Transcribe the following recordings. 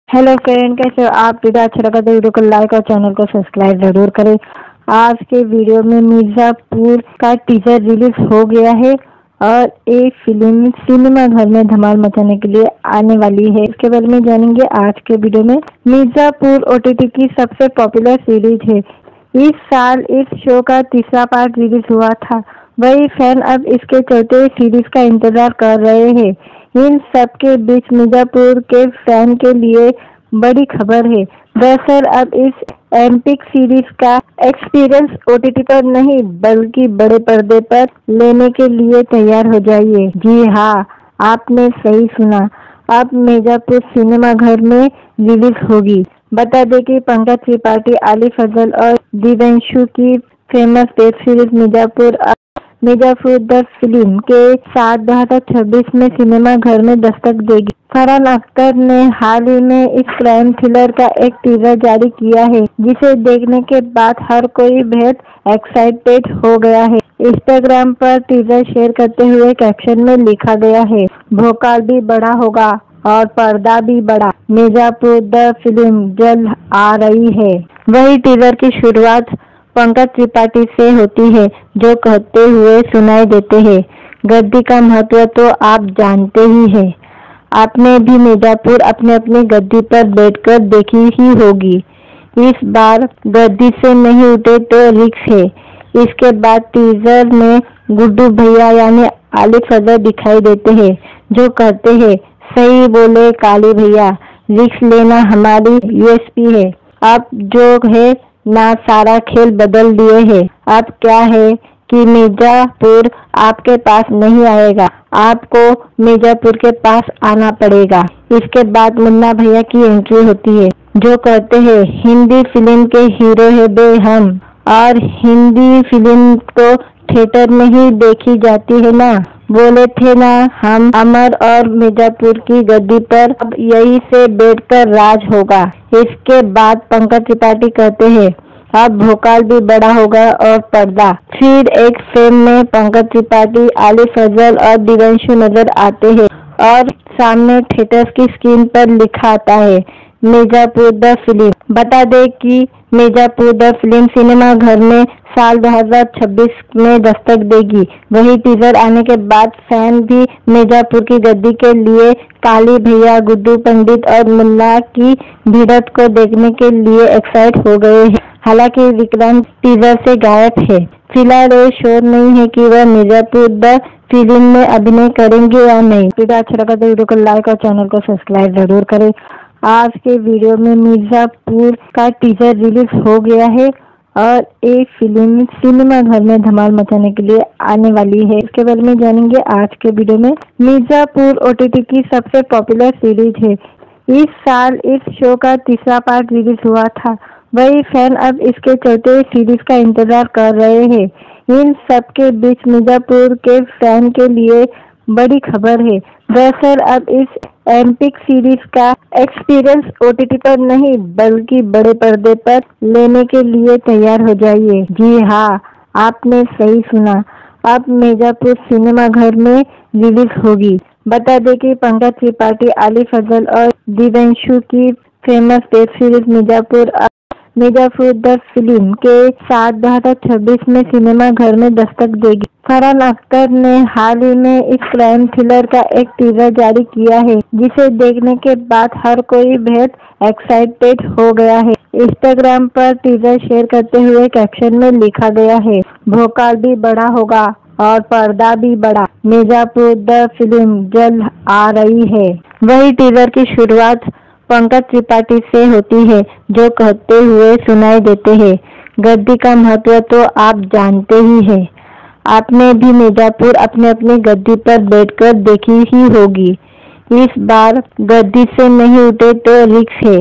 Hello friend, कैसे हो आप? वीडियो अच्छा लगा तो वीडियो को लाइक और चैनल को सब्सक्राइब जरूर करें। आज के वीडियो में मिर्जापुर का टीजर रिलीज हो गया है और एक फिल्म सिनेमा घर में धमाल मचाने के लिए आने वाली है। इसके बारे में जानेंगे आज के वीडियो में। मिर्जापुर ओटीटी की सबसे पॉपुलर सीरीज है। इस साल इस शो का तीसरा पार्ट रिलीज हुआ था। वही फैन अब इसके चौथे सीरीज का इंतजार कर रहे हैं। इन सब के बीच मिर्जापुर के फैन के लिए बड़ी खबर है। दरअसल अब इस एपिक सीरीज का एक्सपीरियंस ओटीटी पर नहीं बल्कि बड़े पर्दे पर लेने के लिए तैयार हो जाइए। जी हाँ, आपने सही सुना, अब मिर्जापुर सिनेमा घर में रिलीज होगी। बता दें कि पंकज त्रिपाठी, आलिफ फजल और दिव्यांशु की famous web series Mirzapur the film के साथ 2026 में सिनेमा घर में दस्तक देगी। फरहान अख्तर ने हाल ही में इस क्राइम थ्रिलर का एक टीजर जारी किया है, जिसे देखने के बाद हर कोई बेहद एक्साइटेड हो गया है। इंस्टाग्राम पर टीजर शेयर करते हुए कैप्शन में लिखा गया है, भोकाल भी बड़ा होगा और पर्दा भी बड़ा, मिर्जापुर द फिल्म जल्द आ रही है। वही टीजर की शुरुआत पंकज त्रिपाठी से होती है, जो कहते हुए सुनाई देते हैं, गद्दी का महत्व तो आप जानते ही हैं। आपने भी मिर्जापुर अपने अपनी गद्दी पर बैठकर देखी ही होगी। इस बार गद्दी से नहीं उठे तो रिक्स है। इसके बाद टीजर में गुड्डू भैया यानी आलिफ फजल दिखाई देते हैं, जो कहते हैं, सही बोले काली भैया, रिक्स लेना हमारी यूएसपी है। अब जो है ना सारा खेल बदल दिए हैं। अब क्या है कि मिर्जापुर आपके पास नहीं आएगा, आपको मिर्जापुर के पास आना पड़ेगा। इसके बाद मुन्ना भैया की एंट्री होती है, जो कहते हैं, हिंदी फिल्म के हीरो है बे हम, और हिंदी फिल्म तो थिएटर में ही देखी जाती है ना। बोले थे ना हम अमर और मिर्जापुर की गद्दी पर अब यही से बैठकर राज होगा। इसके बाद पंकज त्रिपाठी कहते हैं, अब भोकाल भी बड़ा होगा और पर्दा। फिर एक फ्रेम में पंकज त्रिपाठी, आलिफ फजल और दिव्यांशु नजर आते हैं और सामने थिएटर की स्क्रीन पर लिखा आता है, मिर्जापुर द फिल्म। बता दें कि मिर्जापुर द फिल्म सिनेमा घर में साल 2026 में दस्तक देगी। वही टीजर आने के बाद फैन भी मिर्जापुर की गद्दी के लिए काली भैया, गुड्डू पंडित और मुन्ना की भिड़ंत को देखने के लिए एक्साइट हो गए हैं। हालांकि विक्रांत टीजर से गायब है। फिलहाल ये श्योर नहीं है कि वह मिर्जापुर द फिल्म में अभिनय करेंगे या नहीं। वीडियो अच्छा लगा तो वीडियो को लाइक और चैनल को सब्सक्राइब जरूर करें। आज के वीडियो में मिर्जापुर का टीजर रिलीज हो गया है और एक फिल्म सिनेमा घर में धमाल मचाने के लिए आने वाली है। इसके बारे में जानेंगे आज के वीडियो में। मिर्जापुर ओटीटी की सबसे पॉपुलर सीरीज है। इस साल इस शो का तीसरा पार्ट रिलीज हुआ था। वही फैन अब इसके चौथे सीरीज का इंतजार कर रहे हैं। इन सब के बीच मिर्जापुर के फैन के लिए बड़ी खबर है। दरअसल अब इस एपिक सीरीज का एक्सपीरियंस ओटीटी पर नहीं बल्कि बड़े पर्दे पर लेने के लिए तैयार हो जाइए। जी हाँ, आपने सही सुना, अब मिर्जापुर सिनेमा घर में रिलीज होगी। बता दें कि पंकज त्रिपाठी, आलिफ फजल और दिव्यांशु की famous web series Mirzapur the film के साथ 2026 में सिनेमा घर में दस्तक देगी। फरहान अख्तर ने हाल ही में इस क्राइम थ्रिलर का एक टीजर जारी किया है, जिसे देखने के बाद हर कोई बेहद एक्साइटेड हो गया है। इंस्टाग्राम पर टीजर शेयर करते हुए कैप्शन में लिखा गया है, भोकाल भी बड़ा होगा और पर्दा भी बड़ा, मिर्जापुर द फिल्म जल्द आ रही है। वही टीजर की शुरुआत पंकज त्रिपाठी से होती है, जो कहते हुए सुनाई देते हैं, गद्दी का महत्व तो आप जानते ही हैं। आपने भी मिर्जापुर अपने अपनी गद्दी पर बैठकर देखी ही होगी। इस बार गद्दी से नहीं उठे तो रिक्स है।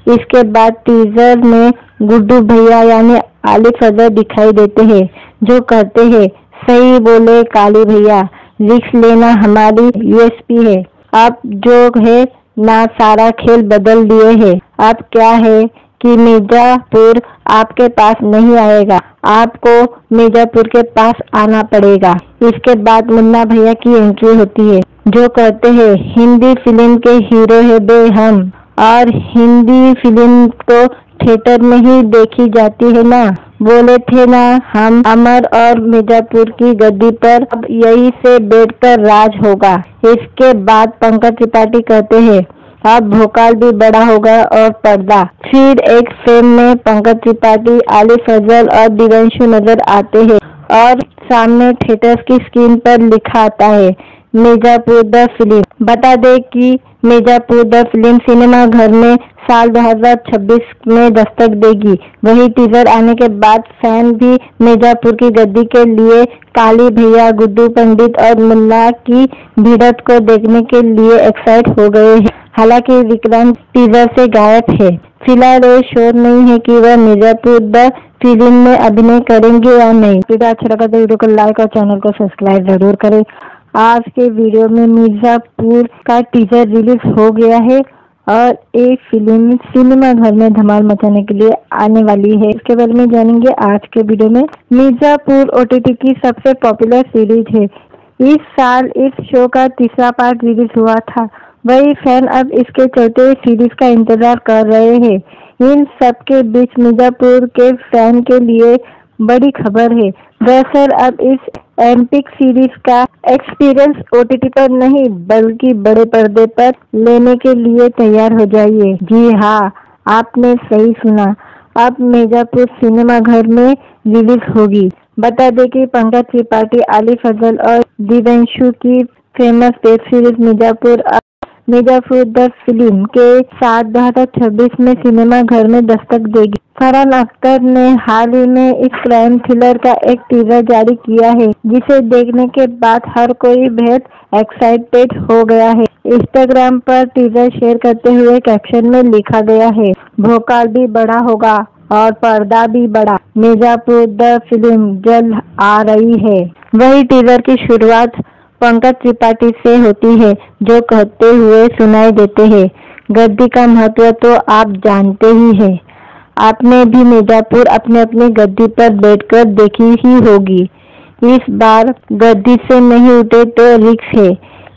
इसके बाद टीजर में गुड्डू भैया यानी आलिफ फजल दिखाई देते हैं, जो कहते हैं, सही बोले काली भैया, रिक्स लेना हमारी यूएसपी है। अब जो है ना सारा खेल बदल दिए हैं। अब क्या है कि मिर्जापुर आपके पास नहीं आएगा, आपको मिर्जापुर के पास आना पड़ेगा। इसके बाद मुन्ना भैया की एंट्री होती है, जो कहते हैं, हिंदी फिल्म के हीरो है बे हम, और हिंदी फिल्म तो थिएटर में ही देखी जाती है ना। बोले थे ना हम अमर और मिर्जापुर की गद्दी पर अब यही से बैठकर राज होगा। इसके बाद पंकज त्रिपाठी कहते हैं अब भोकाल भी बड़ा होगा और पर्दा। फिर एक फ्रेम में पंकज त्रिपाठी, आली फजल और दिव्यांशु नजर आते हैं और सामने थिएटर की स्क्रीन पर लिखा आता है मिर्जापुर द फिल्म। बता दें कि मिर्जापुर द फिल्म सिनेमा घर में साल 2026 में दस्तक देगी। वही टीजर आने के बाद फैन भी मिर्जापुर की गद्दी के लिए काली भैया, गुड्डू पंडित और मुन्ना की भिड़ंत को देखने के लिए एक्साइट हो गए हैं। हालांकि विक्रांत टीजर से गायब है। फिलहाल ये श्योर नहीं है कि वह मिर्जापुर द फिल्म में अभिनय करेंगे या नहीं। वीडियो अच्छा लगा तो वीडियो को लाइक और चैनल को सब्सक्राइब जरूर करें। आज के वीडियो में मिर्जापुर का टीजर रिलीज हो गया है और एक फिल्म सिनेमा घर में धमाल मचाने के लिए आने वाली है। इसके बारे में जानेंगे आज के वीडियो में। मिर्जापुर ओटीटी की सबसे पॉपुलर सीरीज है। इस साल इस शो का तीसरा पार्ट रिलीज हुआ था। वही फैन अब इसके चौथे सीरीज का इंतजार कर रहे हैं। इन सब के बीच मिर्जापुर के फैन के लिए बड़ी खबर है। दरअसल अब इस एपिक सीरीज का एक्सपीरियंस ओटीटी पर नहीं बल्कि बड़े पर्दे पर लेने के लिए तैयार हो जाइए। जी हाँ, आपने सही सुना, अब मिर्जापुर सिनेमा घर में रिलीज होगी। बता दें कि पंकज त्रिपाठी, आली फजल और दिव्यांशु की famous web series Mirzapur the film के साथ 2026 में सिनेमा घर में दस्तक देगी। फरहान अख्तर ने हाल ही में इस क्राइम थ्रिलर का एक टीजर जारी किया है, जिसे देखने के बाद हर कोई बेहद एक्साइटेड हो गया है। इंस्टाग्राम पर टीजर शेयर करते हुए कैप्शन में लिखा गया है भोकाल भी बड़ा होगा और पर्दा भी बड़ा, मिर्जापुर द फिल्म जल्द आ रही है। वही टीजर की शुरुआत पंकज त्रिपाठी से होती है, जो कहते हुए सुनाई देते हैं गद्दी का महत्व तो आप जानते ही हैं। आपने भी मिर्जापुर अपने अपनी गद्दी पर बैठकर देखी ही होगी। इस बार गद्दी से नहीं उठे तो रिक्स है।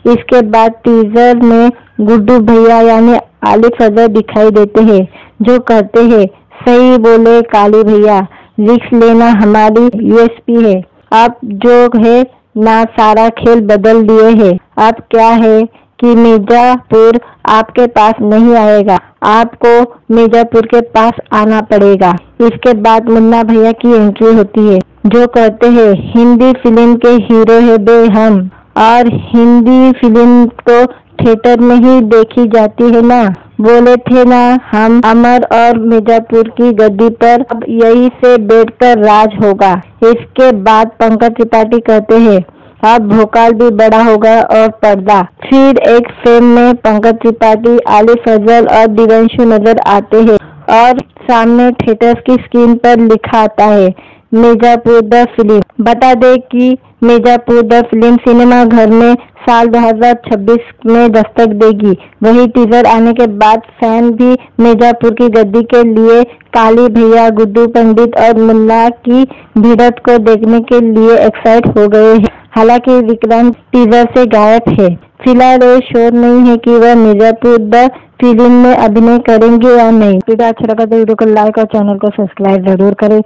इसके बाद टीजर में गुड्डू भैया यानी आली फजल दिखाई देते हैं, जो कहते हैं सही बोले काली भैया, रिक्स लेना हमारी यूएसपी है। आप जो है ना सारा खेल बदल दिए हैं। अब क्या है कि मिर्जापुर आपके पास नहीं आएगा, आपको मिर्जापुर के पास आना पड़ेगा। इसके बाद मुन्ना भैया की एंट्री होती है, जो कहते हैं हिंदी फिल्म के हीरो है बे हम, और हिंदी फिल्म तो थिएटर में ही देखी जाती है ना। बोले थे ना हम अमर और मिर्जापुर की गद्दी पर अब यही से बैठकर राज होगा। इसके बाद पंकज त्रिपाठी कहते हैं अब भोकाल भी बड़ा होगा और पर्दा। फिर एक फ्रेम में पंकज त्रिपाठी, आली फजल और दिव्यांशु नजर आते हैं और सामने थिएटर की स्क्रीन पर लिखा आता है मिर्जापुर द फिल्म। बता दें कि मिर्जापुर द फिल्म सिनेमा घर में साल 2026 में दस्तक देगी। वही टीजर आने के बाद फैन भी मिर्जापुर की गद्दी के लिए काली भैया, गुड्डू पंडित और मुन्ना की भिड़ंत को देखने के लिए एक्साइट हो गए हैं। हालांकि विक्रांत टीजर से गायब है। फिलहाल ये श्योर नहीं है कि वह मिर्जापुर द फिल्म में अभिनय करेंगे या नहीं। वीडियो अच्छा लगा तो वीडियो को लाइक और चैनल को सब्सक्राइब जरूर करें।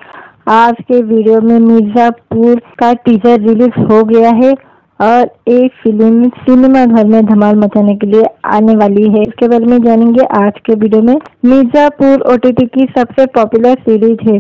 आज के वीडियो में मिर्जापुर का टीजर रिलीज हो गया है और एक फिल्म सिनेमा घर में धमाल मचाने के लिए आने वाली है। इसके बारे में जानेंगे आज के वीडियो में। मिर्जापुर ओटीटी की सबसे पॉपुलर सीरीज है।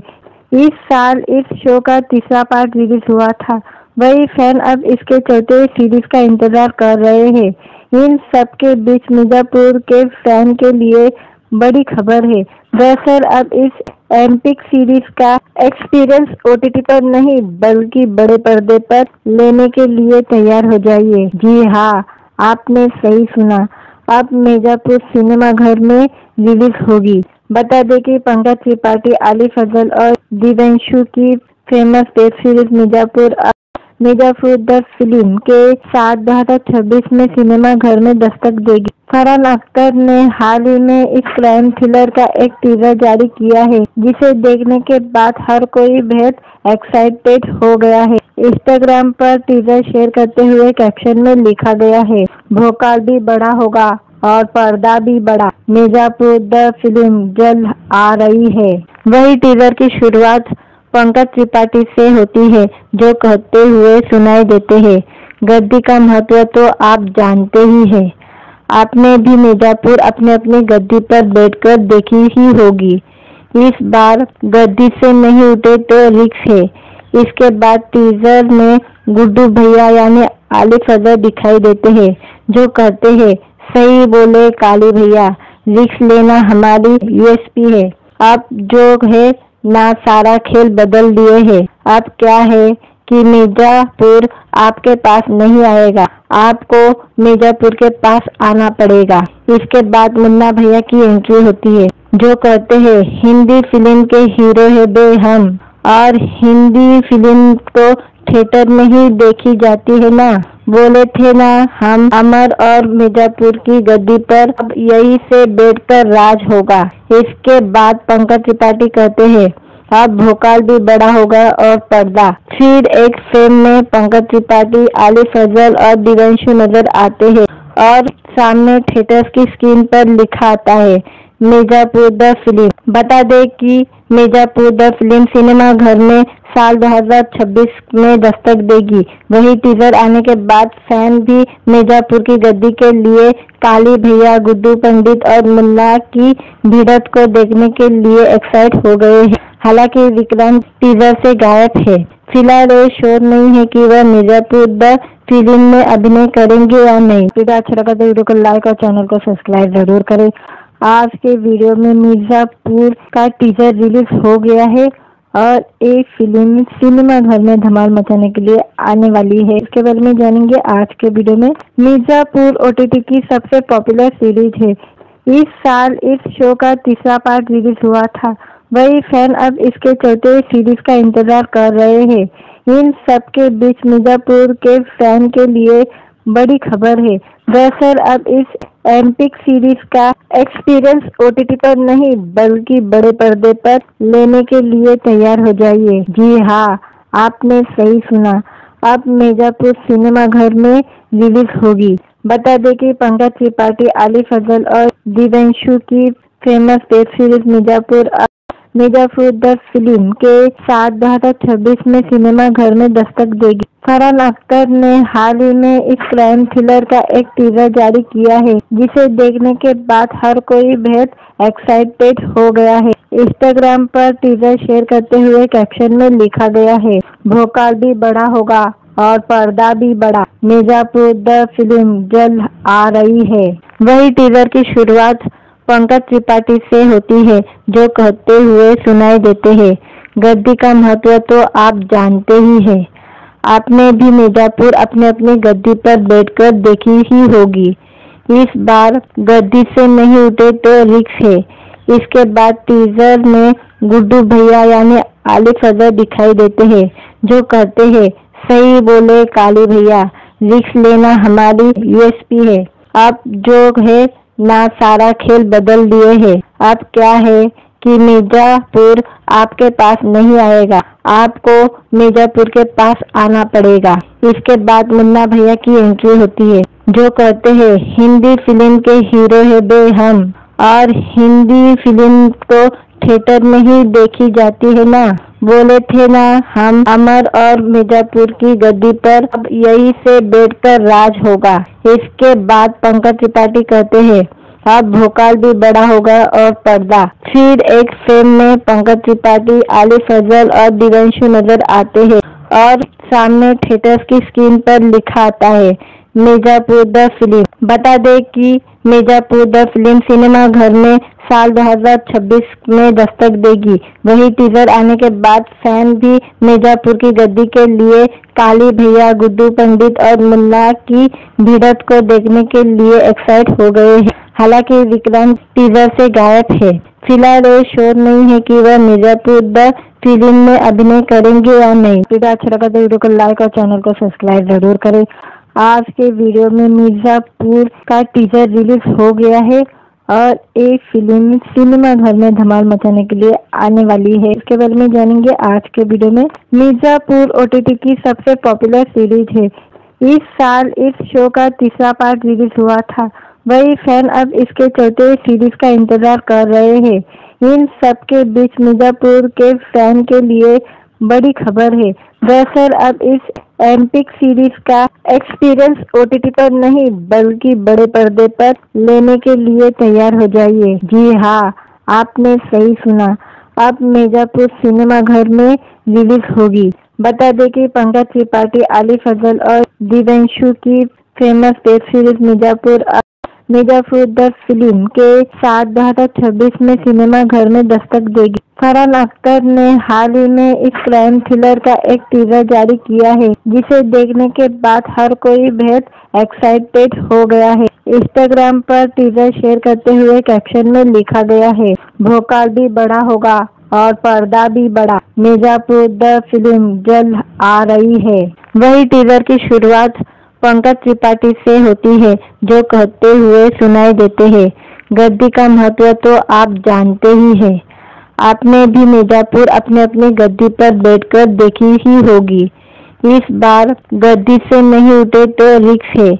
इस साल इस शो का तीसरा पार्ट रिलीज हुआ था। वही फैन अब इसके चौथे सीरीज का इंतजार कर रहे हैं। इन सब के बीच मिर्जापुर के फैन के लिए बड़ी खबर है। दरअसल अब इस एपिक सीरीज का एक्सपीरियंस ओटीटी पर नहीं बल्कि बड़े पर्दे पर लेने के लिए तैयार हो जाइए। जी हाँ, आपने सही सुना, अब मिर्जापुर सिनेमा घर में रिलीज होगी। बता दें कि पंकज त्रिपाठी, आली फजल और दिव्यांशु की famous web series Mirzapur the film के साथ 2026 में सिनेमा घर में दस्तक देगी। फरहान अख्तर ने हाल ही में इस क्राइम थ्रिलर का एक टीजर जारी किया है, जिसे देखने के बाद हर कोई बेहद एक्साइटेड हो गया है। इंस्टाग्राम पर टीजर शेयर करते हुए कैप्शन में लिखा गया है भोकाल भी बड़ा होगा और पर्दा भी बड़ा। मिर्जापुर द फिल्म जल्द आ रही है। वही टीजर की शुरुआत पंकज त्रिपाठी से होती है, जो कहते हुए सुनाई देते हैं, गद्दी का महत्व तो आप जानते ही हैं। आपने भी मिर्जापुर अपने अपनी गद्दी पर बैठकर देखी ही होगी। इस बार गद्दी से नहीं उठे तो रिक्स है। इसके बाद टीजर में गुड्डू भैया यानी आलिफ अजहर दिखाई देते हैं, जो कहते हैं, सही बोले काली भैया, रिक्स लेना हमारी यूएसपी है। आप जो है ना सारा खेल बदल दिए हैं। अब क्या है कि मिर्जापुर आपके पास नहीं आएगा, आपको मिर्जापुर के पास आना पड़ेगा। इसके बाद मुन्ना भैया की एंट्री होती है, जो कहते हैं, हिंदी फिल्म के हीरो है बे हम, और हिंदी फिल्म तो थिएटर में ही देखी जाती है ना। बोले थे ना हम अमर और मिर्जापुर की गद्दी पर अब यही से बैठकर राज होगा। इसके बाद पंकज त्रिपाठी कहते हैं, अब भोकाल भी बड़ा होगा और पर्दा। फिर एक फ्रेम में पंकज त्रिपाठी, आलिफ अजहर और दिव्यांशु नजर आते हैं और सामने थिएटर की स्क्रीन पर लिखा आता है, मिर्जापुर द फिल्म। बता दें कि मिर्जापुर द फिल्म सिनेमा घर में साल 2026 में दस्तक देगी। वही टीजर आने के बाद फैन भी मिर्जापुर की गद्दी के लिए काली भैया, गुड्डू पंडित और मुन्ना की भिड़ंत को देखने के लिए एक्साइट हो गए हैं। हालांकि विक्रांत टीजर से गायब है। फिलहाल ये श्योर नहीं है कि वह मिर्जापुर द फिल्म में अभिनय करेंगे या नहीं। वीडियो अच्छा लगा तो वीडियो को लाइक और चैनल को सब्सक्राइब जरूर करें। आज के वीडियो में मिर्जापुर का टीजर रिलीज हो गया है और एक फिल्म सिनेमा घर में धमाल मचाने के लिए आने वाली है। इसके बारे में जानेंगे आज के वीडियो में। मिर्जापुर ओटीटी की सबसे पॉपुलर सीरीज है। इस साल इस शो का तीसरा पार्ट रिलीज हुआ था। वही फैन अब इसके चौथे सीरीज का इंतजार कर रहे हैं। इन सब के बीच मिर्जापुर के फैन के लिए बड़ी खबर है। दरअसल अब इस एपिक सीरीज का एक्सपीरियंस ओटीटी पर नहीं बल्कि बड़े पर्दे पर लेने के लिए तैयार हो जाइए। जी हाँ, आपने सही सुना, अब मिर्जापुर सिनेमा घर में रिलीज होगी। बता दें कि पंकज त्रिपाठी, आलिफ अजहर और दिव्यांशु की famous web series Mirzapur the film के साथ 2026 में सिनेमा घर में दस्तक देगी। फरहान अख्तर ने हाल ही में इस क्राइम थ्रिलर का एक टीजर जारी किया है, जिसे देखने के बाद हर कोई बेहद एक्साइटेड हो गया है। इंस्टाग्राम पर टीजर शेयर करते हुए कैप्शन में लिखा गया है, भोकाल भी बड़ा होगा और पर्दा भी बड़ा। मिर्जापुर द फिल्म जल्द आ रही है। वही टीजर की शुरुआत पंकज त्रिपाठी से होती है, जो कहते हुए सुनाई देते हैं, गद्दी का महत्व तो आप जानते ही हैं। आपने भी मिर्जापुर अपने अपनी गद्दी पर बैठकर देखी ही होगी। इस बार गद्दी से नहीं उठे तो रिक्स है। इसके बाद टीजर में गुड्डू भैया यानी आलिफ अजहर दिखाई देते हैं, जो कहते हैं, सही बोले काली भैया, रिक्स लेना हमारी यूएसपी है। आप जो है ना सारा खेल बदल दिए हैं। अब क्या है कि मिर्जापुर आपके पास नहीं आएगा, आपको मिर्जापुर के पास आना पड़ेगा। इसके बाद मुन्ना भैया की एंट्री होती है, जो कहते हैं, हिंदी फिल्म के हीरो है बे हम, और हिंदी फिल्म तो थिएटर में ही देखी जाती है ना। बोले थे ना हम अमर और मिर्जापुर की गद्दी पर अब यही से बैठकर राज होगा। इसके बाद पंकज त्रिपाठी कहते हैं, अब भोकाल भी बड़ा होगा और पर्दा। फिर एक फ्रेम में पंकज त्रिपाठी, आलिफ अजहर और दिव्यांशु नजर आते हैं और सामने थिएटर की स्क्रीन पर लिखा आता है, मिर्जापुर द फिल्म। बता दें कि मिर्जापुर द फिल्म सिनेमा घर में साल 2026 में दस्तक देगी। वही टीजर आने के बाद फैन भी मिर्जापुर की गद्दी के लिए काली भैया, गुड्डू पंडित और मुन्ना की भिड़ंत को देखने के लिए एक्साइट हो गए हैं। हालांकि विक्रांत टीजर से गायब है। फिलहाल ये श्योर नहीं है कि वह मिर्जापुर द फिल्म में अभिनय करेंगे या नहीं। वीडियो अच्छा लगा तो वीडियो को लाइक और चैनल को सब्सक्राइब जरूर करें। आज के वीडियो में मिर्जापुर का टीजर रिलीज हो गया है और एक फिल्म सिनेमा घर में धमाल मचाने के लिए आने वाली है। इसके बारे में जानेंगे आज के वीडियो में। मिर्जापुर ओटीटी की सबसे पॉपुलर सीरीज है। इस साल इस शो का तीसरा पार्ट रिलीज हुआ था। वही फैन अब इसके चौथे सीरीज का इंतजार कर रहे हैं। इन सब के बीच मिर्जापुर के फैन के लिए बड़ी खबर है। दरअसल अब इस एपिक सीरीज का एक्सपीरियंस ओटीटी पर नहीं बल्कि बड़े पर्दे पर लेने के लिए तैयार हो जाइए। जी हाँ, आपने सही सुना, अब मिर्जापुर सिनेमा घर में रिलीज होगी। बता दें कि पंकज त्रिपाठी, आलिफ फजल और दिव्यांशु की famous web series Mirzapur the film के साथ 2026 में सिनेमा घर में दस्तक देगी। फरहान अख्तर ने हाल ही में इस क्राइम थ्रिलर का एक टीजर जारी किया है, जिसे देखने के बाद हर कोई बेहद एक्साइटेड हो गया है। इंस्टाग्राम पर टीजर शेयर करते हुए कैप्शन में लिखा गया है, भोकाल भी बड़ा होगा और पर्दा भी बड़ा, मिर्जापुर द फिल्म जल्द आ रही है। वही टीजर की शुरुआत पंकज त्रिपाठी से होती है, जो कहते हुए सुनाई देते हैं, गद्दी का महत्व तो आप जानते ही हैं। आपने भी मिर्जापुर अपने अपनी गद्दी पर बैठकर देखी ही होगी। इस बार गद्दी से नहीं उठे तो रिक्स है।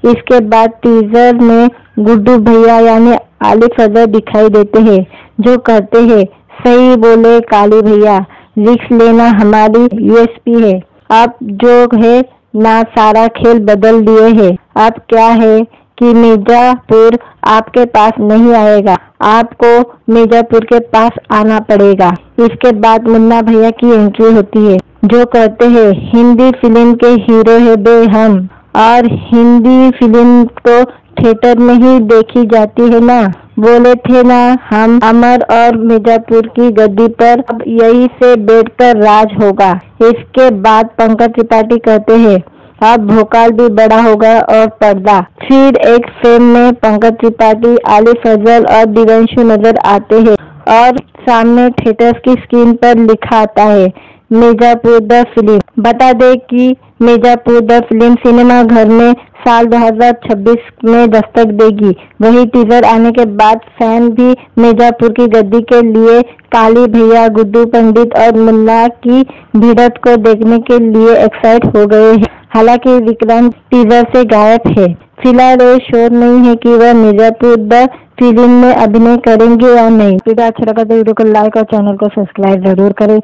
इसके बाद टीजर में गुड्डू भैया यानी आलिफ फजल दिखाई देते हैं, जो कहते हैं, सही बोले काली भैया, रिक्स लेना हमारी यूएसपी है। अब जो है ना सारा खेल बदल दिए हैं। अब क्या है कि मिर्जापुर आपके पास नहीं आएगा, आपको मिर्जापुर के पास आना पड़ेगा। इसके बाद मुन्ना भैया की एंट्री होती है, जो कहते हैं, हिंदी फिल्म के हीरो है बे हम, और हिंदी फिल्म तो थिएटर में ही देखी जाती है ना। बोले थे ना हम अमर और मिर्जापुर की गद्दी पर अब यही से बैठकर राज होगा। इसके बाद पंकज त्रिपाठी कहते हैं, अब भोकाल भी बड़ा होगा और पर्दा। फिर एक फ्रेम में पंकज त्रिपाठी, आलिफ फजल और दिव्यांशु नजर आते हैं और सामने थिएटर की स्क्रीन पर लिखा आता है, मिर्जापुर द फिल्म। बता दें कि मिर्जापुर द फिल्म सिनेमा घर में साल 2026 में दस्तक देगी। वही टीजर आने के बाद फैन भी मिर्जापुर की गद्दी के लिए काली भैया, गुड्डू पंडित और मुन्ना की भिड़ंत को देखने के लिए एक्साइट हो गए हैं। हालांकि विक्रांत टीजर से गायब है। फिलहाल ये श्योर नहीं है कि वह मिर्जापुर द फिल्म में अभिनय करेंगे या नहीं। वीडियो अच्छा लगा तो वीडियो को लाइक और चैनल को सब्सक्राइब जरूर करें।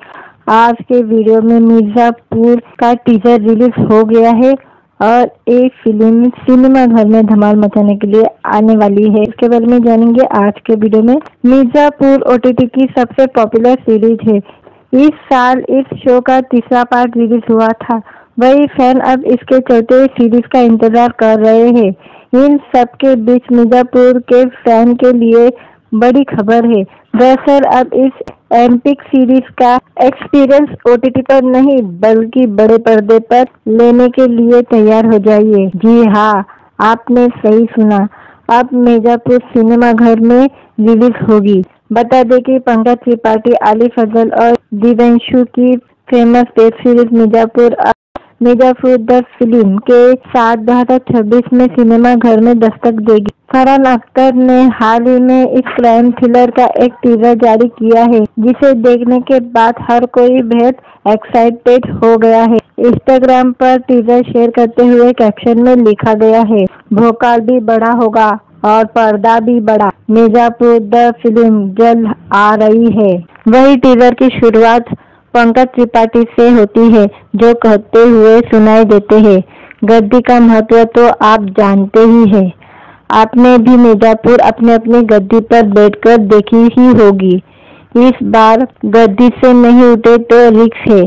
आज के वीडियो में मिर्जापुर का टीजर रिलीज हो गया है और एक फिल्म सिनेमा घर में धमाल मचाने के लिए आने वाली है। इसके बारे में जानेंगे आज के वीडियो में। मिर्जापुर ओटीटी की सबसे पॉपुलर सीरीज है। इस साल इस शो का तीसरा पार्ट रिलीज हुआ था। वही फैन अब इसके चौथे सीरीज का इंतजार कर रहे हैं। इन सब के बीच मिर्जापुर के फैन के लिए बड़ी खबर है। दरअसल अब इस एपिक सीरीज का एक्सपीरियंस ओटीटी पर नहीं बल्कि बड़े पर्दे पर लेने के लिए तैयार हो जाइए। जी हाँ, आपने सही सुना, अब मिर्जापुर सिनेमा घर में रिलीज होगी। बता दें कि पंकज त्रिपाठी, आलिफ फजल और दिव्यांशु की famous web series Mirzapur the film के साथ 2026 में सिनेमा घर में दस्तक देगी। फरहान अख्तर ने हाल ही में इस क्राइम थ्रिलर का एक टीजर जारी किया है, जिसे देखने के बाद हर कोई बेहद एक्साइटेड हो गया है। इंस्टाग्राम पर टीजर शेयर करते हुए कैप्शन में लिखा गया है, भोकाल भी बड़ा होगा और पर्दा भी बड़ा, मिर्जापुर द फिल्म जल्द आ रही है। वही टीजर की शुरुआत पंकज त्रिपाठी से होती है, जो कहते हुए सुनाई देते हैं, गद्दी का महत्व तो आप जानते ही हैं। आपने भी मिर्जापुर अपने अपनी गद्दी पर बैठकर देखी ही होगी। इस बार गद्दी से नहीं उठे तो रिक्स है।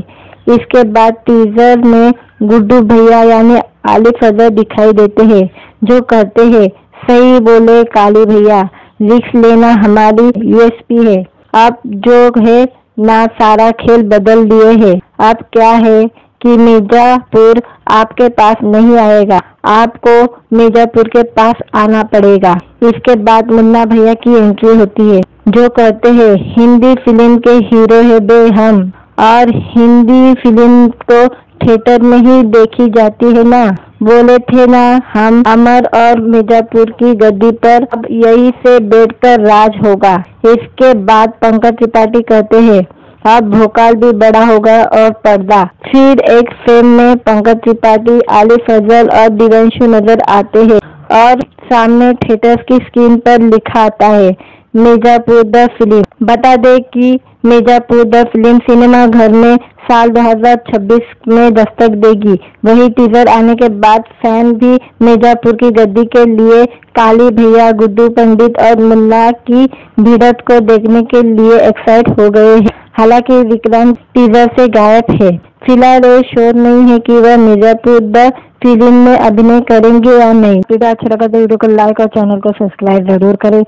इसके बाद टीजर में गुड्डू भैया यानी आलिफ फजल दिखाई देते हैं, जो कहते हैं, सही बोले काली भैया, रिक्स लेना हमारी यूएसपी है। अब जो है ना सारा खेल बदल दिए हैं। अब क्या है कि मिर्जापुर आपके पास नहीं आएगा, आपको मिर्जापुर के पास आना पड़ेगा। इसके बाद मुन्ना भैया की एंट्री होती है, जो कहते हैं, हिंदी फिल्म के हीरो है बे हम, और हिंदी फिल्म तो थिएटर में ही देखी जाती है ना। बोले थे ना हम अमर और मिर्जापुर की गद्दी पर अब यही से बैठकर राज होगा। इसके बाद पंकज त्रिपाठी कहते हैं, अब भोकाल भी बड़ा होगा और पर्दा। फिर एक फ्रेम में पंकज त्रिपाठी, आलिफ फजल और दिव्यांशु नजर आते हैं और सामने थिएटर्स की स्क्रीन पर लिखा आता है मिर्जापुर द फिल्म। बता दें कि मिर्जापुर द फिल्म सिनेमा घर में साल 2026 में दस्तक देगी। वही टीजर आने के बाद फैन भी मिर्जापुर की गद्दी के लिए काली भैया, गुड्डू पंडित और मुन्ना की भिड़ंत को देखने के लिए एक्साइट हो गए हैं। हालांकि विक्रांत टीजर से गायब है। फिलहाल ये श्योर नहीं है कि वह मिर्जापुर द फिल्म में अभिनय करेंगे या नहीं। वीडियो अच्छा लगा तो वीडियो को लाइक और चैनल को सब्सक्राइब जरूर करें।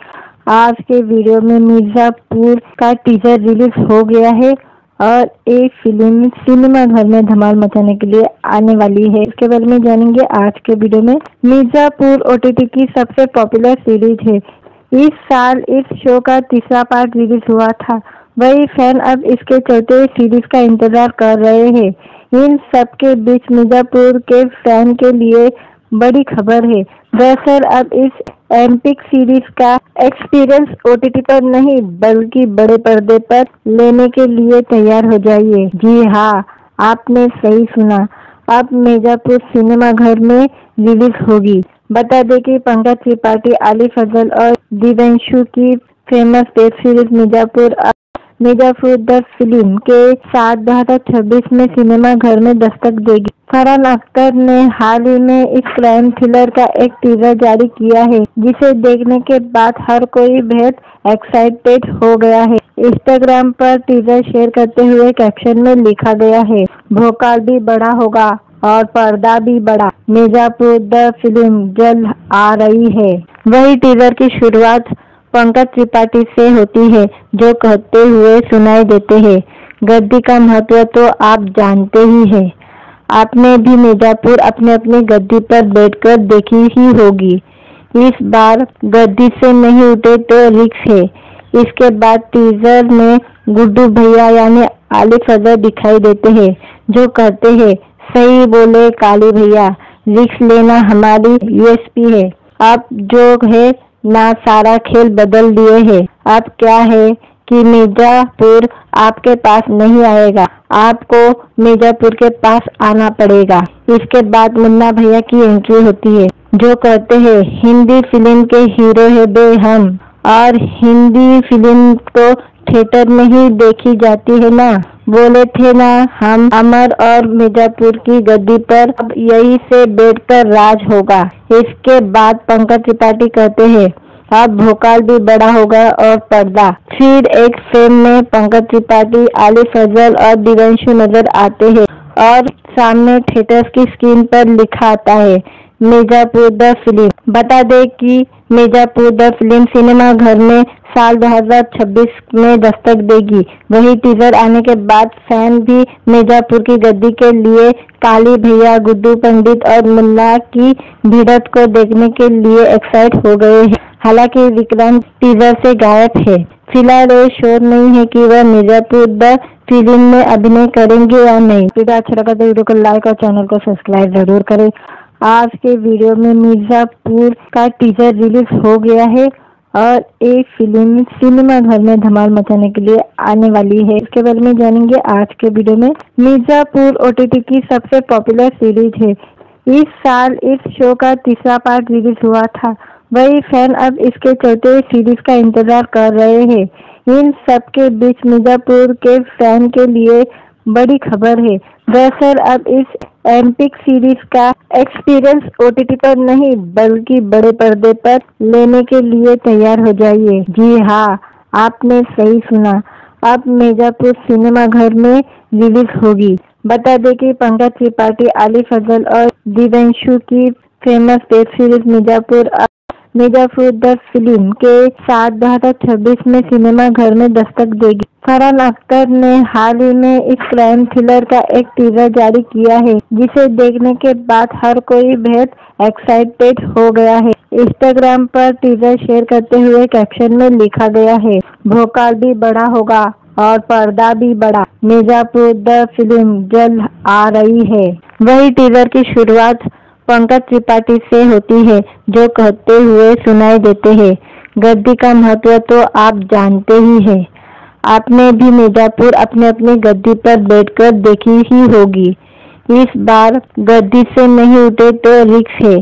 आज के वीडियो में मिर्जापुर का टीजर रिलीज हो गया है और ये फिल्म सिनेमा घर में धमाल मचाने के लिए आने वाली है। इसके बारे में जानेंगे आज के वीडियो में। मिर्जापुर ओटीटी की सबसे पॉपुलर सीरीज है। इस साल इस शो का तीसरा पार्ट रिलीज हुआ था। वही फैन अब इसके चौथे सीरीज का इंतजार कर रहे हैं। इन सब के बीच मिर्जापुर के फैन के लिए बड़ी खबर है। दरअसल अब इस एपिक सीरीज का एक्सपीरियंस ओटीटी पर नहीं बल्कि बड़े पर्दे पर लेने के लिए तैयार हो जाइए। जी हाँ, आपने सही सुना, अब मिर्जापुर सिनेमा घर में रिलीज होगी। बता दें कि पंकज त्रिपाठी, आलिफ फजल और दिव्यांशु की famous web series Mirzapur the film के साथ 2026 में सिनेमा घर में दस्तक देगी। फरहान अख्तर ने हाल ही में इस क्राइम थ्रिलर का एक टीजर जारी किया है, जिसे देखने के बाद हर कोई बेहद एक्साइटेड हो गया है। इंस्टाग्राम पर टीजर शेयर करते हुए कैप्शन में लिखा गया है, भोकाल भी बड़ा होगा और पर्दा भी बड़ा, मिर्जापुर द फिल्म जल्द आ रही है। वही टीजर की शुरुआत पंकज त्रिपाठी से होती है, जो कहते हुए सुनाई देते हैं, गद्दी का महत्व तो आप जानते ही हैं। आपने भी मिर्जापुर अपने अपनी गद्दी पर बैठकर देखी ही होगी। इस बार गद्दी से नहीं उठे तो रिस्क है। इसके बाद टीजर में गुड्डू भैया यानी आलिफ फजल दिखाई देते हैं, जो कहते हैं, सही बोले काली भैया, रिस्क लेना हमारी यूएसपी है। अब जो है ना सारा खेल बदल दिए हैं। अब क्या है कि मिर्जापुर आपके पास नहीं आएगा, आपको मिर्जापुर के पास आना पड़ेगा। इसके बाद मुन्ना भैया की एंट्री होती है, जो कहते हैं, हिंदी फिल्म के हीरो है बे हम, और हिंदी फिल्म तो थिएटर में ही देखी जाती है ना। बोले थे ना हम अमर और मिर्जापुर की गद्दी पर अब यही से बैठकर राज होगा। इसके बाद पंकज त्रिपाठी कहते हैं, अब भोकाल भी बड़ा होगा और पर्दा। फिर एक फ्रेम में पंकज त्रिपाठी, आलिफ फजल और दिव्यांशु नजर आते हैं और सामने थिएटर्स की स्क्रीन पर लिखा आता है मिर्जापुर द फिल्म। बता दें कि मिर्जापुर द फिल्म सिनेमा घर में साल 2026 में दस्तक देगी। वही टीजर आने के बाद फैन भी मिर्जापुर की गद्दी के लिए काली भैया, गुड्डू पंडित और मुन्ना की भिड़ंत को देखने के लिए एक्साइट हो गए हैं। हालांकि विक्रांत टीजर से गायब है। फिलहाल ये श्योर नहीं है कि वह मिर्जापुर द फिल्म में अभिनय करेंगे या नहीं। वीडियो अच्छा लगा तो वीडियो को लाइक और चैनल को सब्सक्राइब जरूर करें। आज के वीडियो में मिर्जापुर का टीजर रिलीज हो गया है और ये फिल्म सिनेमा घर में धमाल मचाने के लिए आने वाली है। इसके बारे में जानेंगे आज के वीडियो में। मिर्जापुर ओटीटी की सबसे पॉपुलर सीरीज है। इस साल इस शो का तीसरा पार्ट रिलीज हुआ था। वही फैन अब इसके चौथे सीरीज का इंतजार कर रहे हैं। इन सब के बीच मिर्जापुर के फैन के लिए बड़ी खबर है। दरअसल अब इस एपिक सीरीज का एक्सपीरियंस ओटीटी पर नहीं बल्कि बड़े पर्दे पर लेने के लिए तैयार हो जाइए। जी हाँ, आपने सही सुना, अब मिर्जापुर सिनेमा घर में रिलीज होगी। बता दें कि पंकज त्रिपाठी, आलिफ फजल और दिव्यांशु की famous web series Mirzapur the film के साथ 2026 में सिनेमा घर में दस्तक देगी। फरहान अख्तर ने हाल ही में इस क्राइम थ्रिलर का एक टीजर जारी किया है, जिसे देखने के बाद हर कोई बेहद एक्साइटेड हो गया है। इंस्टाग्राम पर टीजर शेयर करते हुए कैप्शन में लिखा गया है, भोकाल भी बड़ा होगा और पर्दा भी बड़ा, मिर्जापुर द फिल्म जल्द आ रही है। वही टीजर की शुरुआत पंकज त्रिपाठी से होती है, जो कहते हुए सुनाई देते हैं, गद्दी का महत्व तो आप जानते ही हैं। आपने भी मिर्जापुर अपने अपनी गद्दी पर बैठकर देखी ही होगी। इस बार गद्दी से नहीं उठे तो रिस्क है।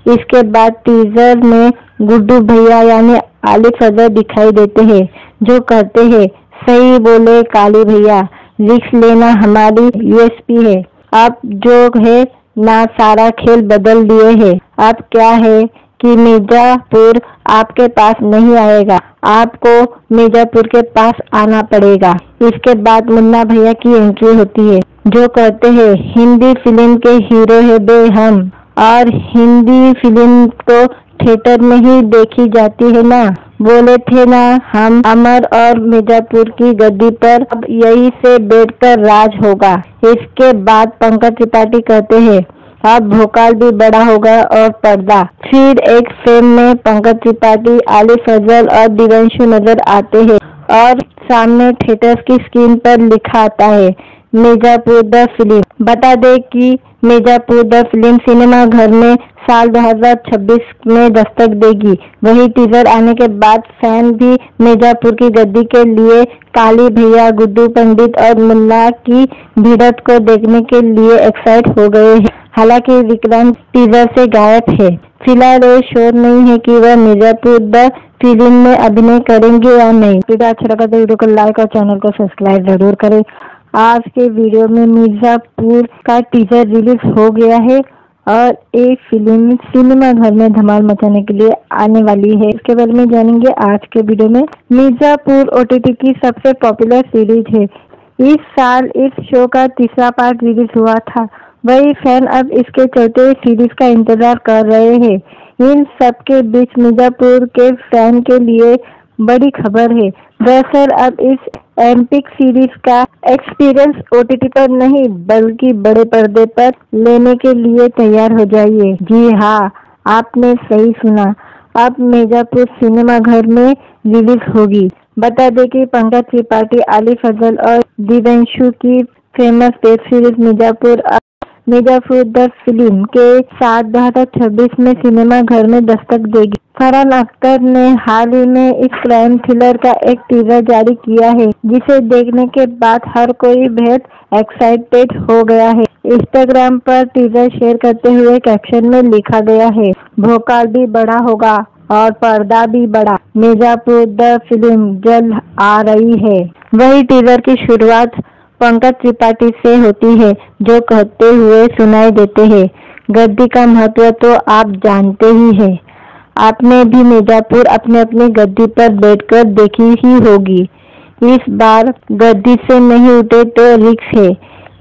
इसके बाद टीजर में गुड्डू भैया यानी आलिफ फजल दिखाई देते हैं, जो कहते हैं सही बोले काली भैया, रिस्क लेना हमारी यूएसपी है। आप जो है ना सारा खेल बदल दिए हैं। अब क्या है कि मिर्जापुर आपके पास नहीं आएगा, आपको मिर्जापुर के पास आना पड़ेगा। इसके बाद मुन्ना भैया की एंट्री होती है, जो कहते हैं हिंदी फिल्म के हीरो है बे हम, और हिंदी फिल्म तो थिएटर में ही देखी जाती है ना। बोले थे ना हम अमर और मिर्जापुर की गद्दी पर अब यही से बैठकर राज होगा। इसके बाद पंकज त्रिपाठी कहते हैं अब भोकाल भी बड़ा होगा और पर्दा। फिर एक फ्रेम में पंकज त्रिपाठी, आलिफ फजल और दिव्यांशु नजर आते हैं और सामने थिएटर की स्क्रीन पर लिखा आता है मिर्जापुर द फिल्म। बता दे कि मिर्जापुर द फिल्म सिनेमा घर में साल 2026 में दस्तक देगी। वही टीजर आने के बाद फैन भी मिर्जापुर की गद्दी के लिए काली भैया, गुड्डू पंडित और मुन्ना की भिड़ंत को देखने के लिए एक्साइट हो गए हैं। हालांकि विक्रांत टीजर से गायब है। फिलहाल ये श्योर नहीं है कि वह मिर्जापुर द फिल्म में अभिनय करेंगे या नहीं। वीडियो अच्छा लगा तो वीडियो को लाइक और चैनल को सब्सक्राइब जरूर करें। आज के वीडियो में मिर्जापुर का टीजर रिलीज हो गया है और एक फिल्म सिनेमा घर में धमाल मचाने के लिए आने वाली है। इसके बारे में जानेंगे आज के वीडियो में। मिर्जापुर ओटीटी की सबसे पॉपुलर सीरीज है। इस साल इस शो का तीसरा पार्ट रिलीज हुआ था। वही फैन अब इसके चौथे सीरीज का इंतजार कर रहे हैं। इन सब के बीच मिर्जापुर के फैन के लिए बड़ी खबर है। दरअसल अब इस एपिक सीरीज का एक्सपीरियंस ओटीटी पर नहीं बल्कि बड़े पर्दे पर लेने के लिए तैयार हो जाइए। जी हाँ, आपने सही सुना, अब मिर्जापुर सिनेमा घर में रिलीज होगी। बता दें कि पंकज त्रिपाठी, आलिफ फजल और दिव्यांशु की famous web series Mirzapur the film के साथ 2026 में सिनेमा घर में दस्तक देगी। फरहान अख्तर ने हाल ही में इस क्राइम थ्रिलर का एक टीजर जारी किया है, जिसे देखने के बाद हर कोई बेहद एक्साइटेड हो गया है। इंस्टाग्राम पर टीजर शेयर करते हुए कैप्शन में लिखा गया है भोकाल भी बड़ा होगा और पर्दा भी बड़ा, मिर्जापुर द फिल्म जल्द आ रही है। वही टीजर की शुरुआत पंकज त्रिपाठी से होती है, जो कहते हुए सुनाई देते हैं गद्दी का महत्व तो आप जानते ही हैं। आपने भी मिर्जापुर अपने अपनी गद्दी पर बैठकर देखी ही होगी। इस बार गद्दी से नहीं उठे तो रिस्क है।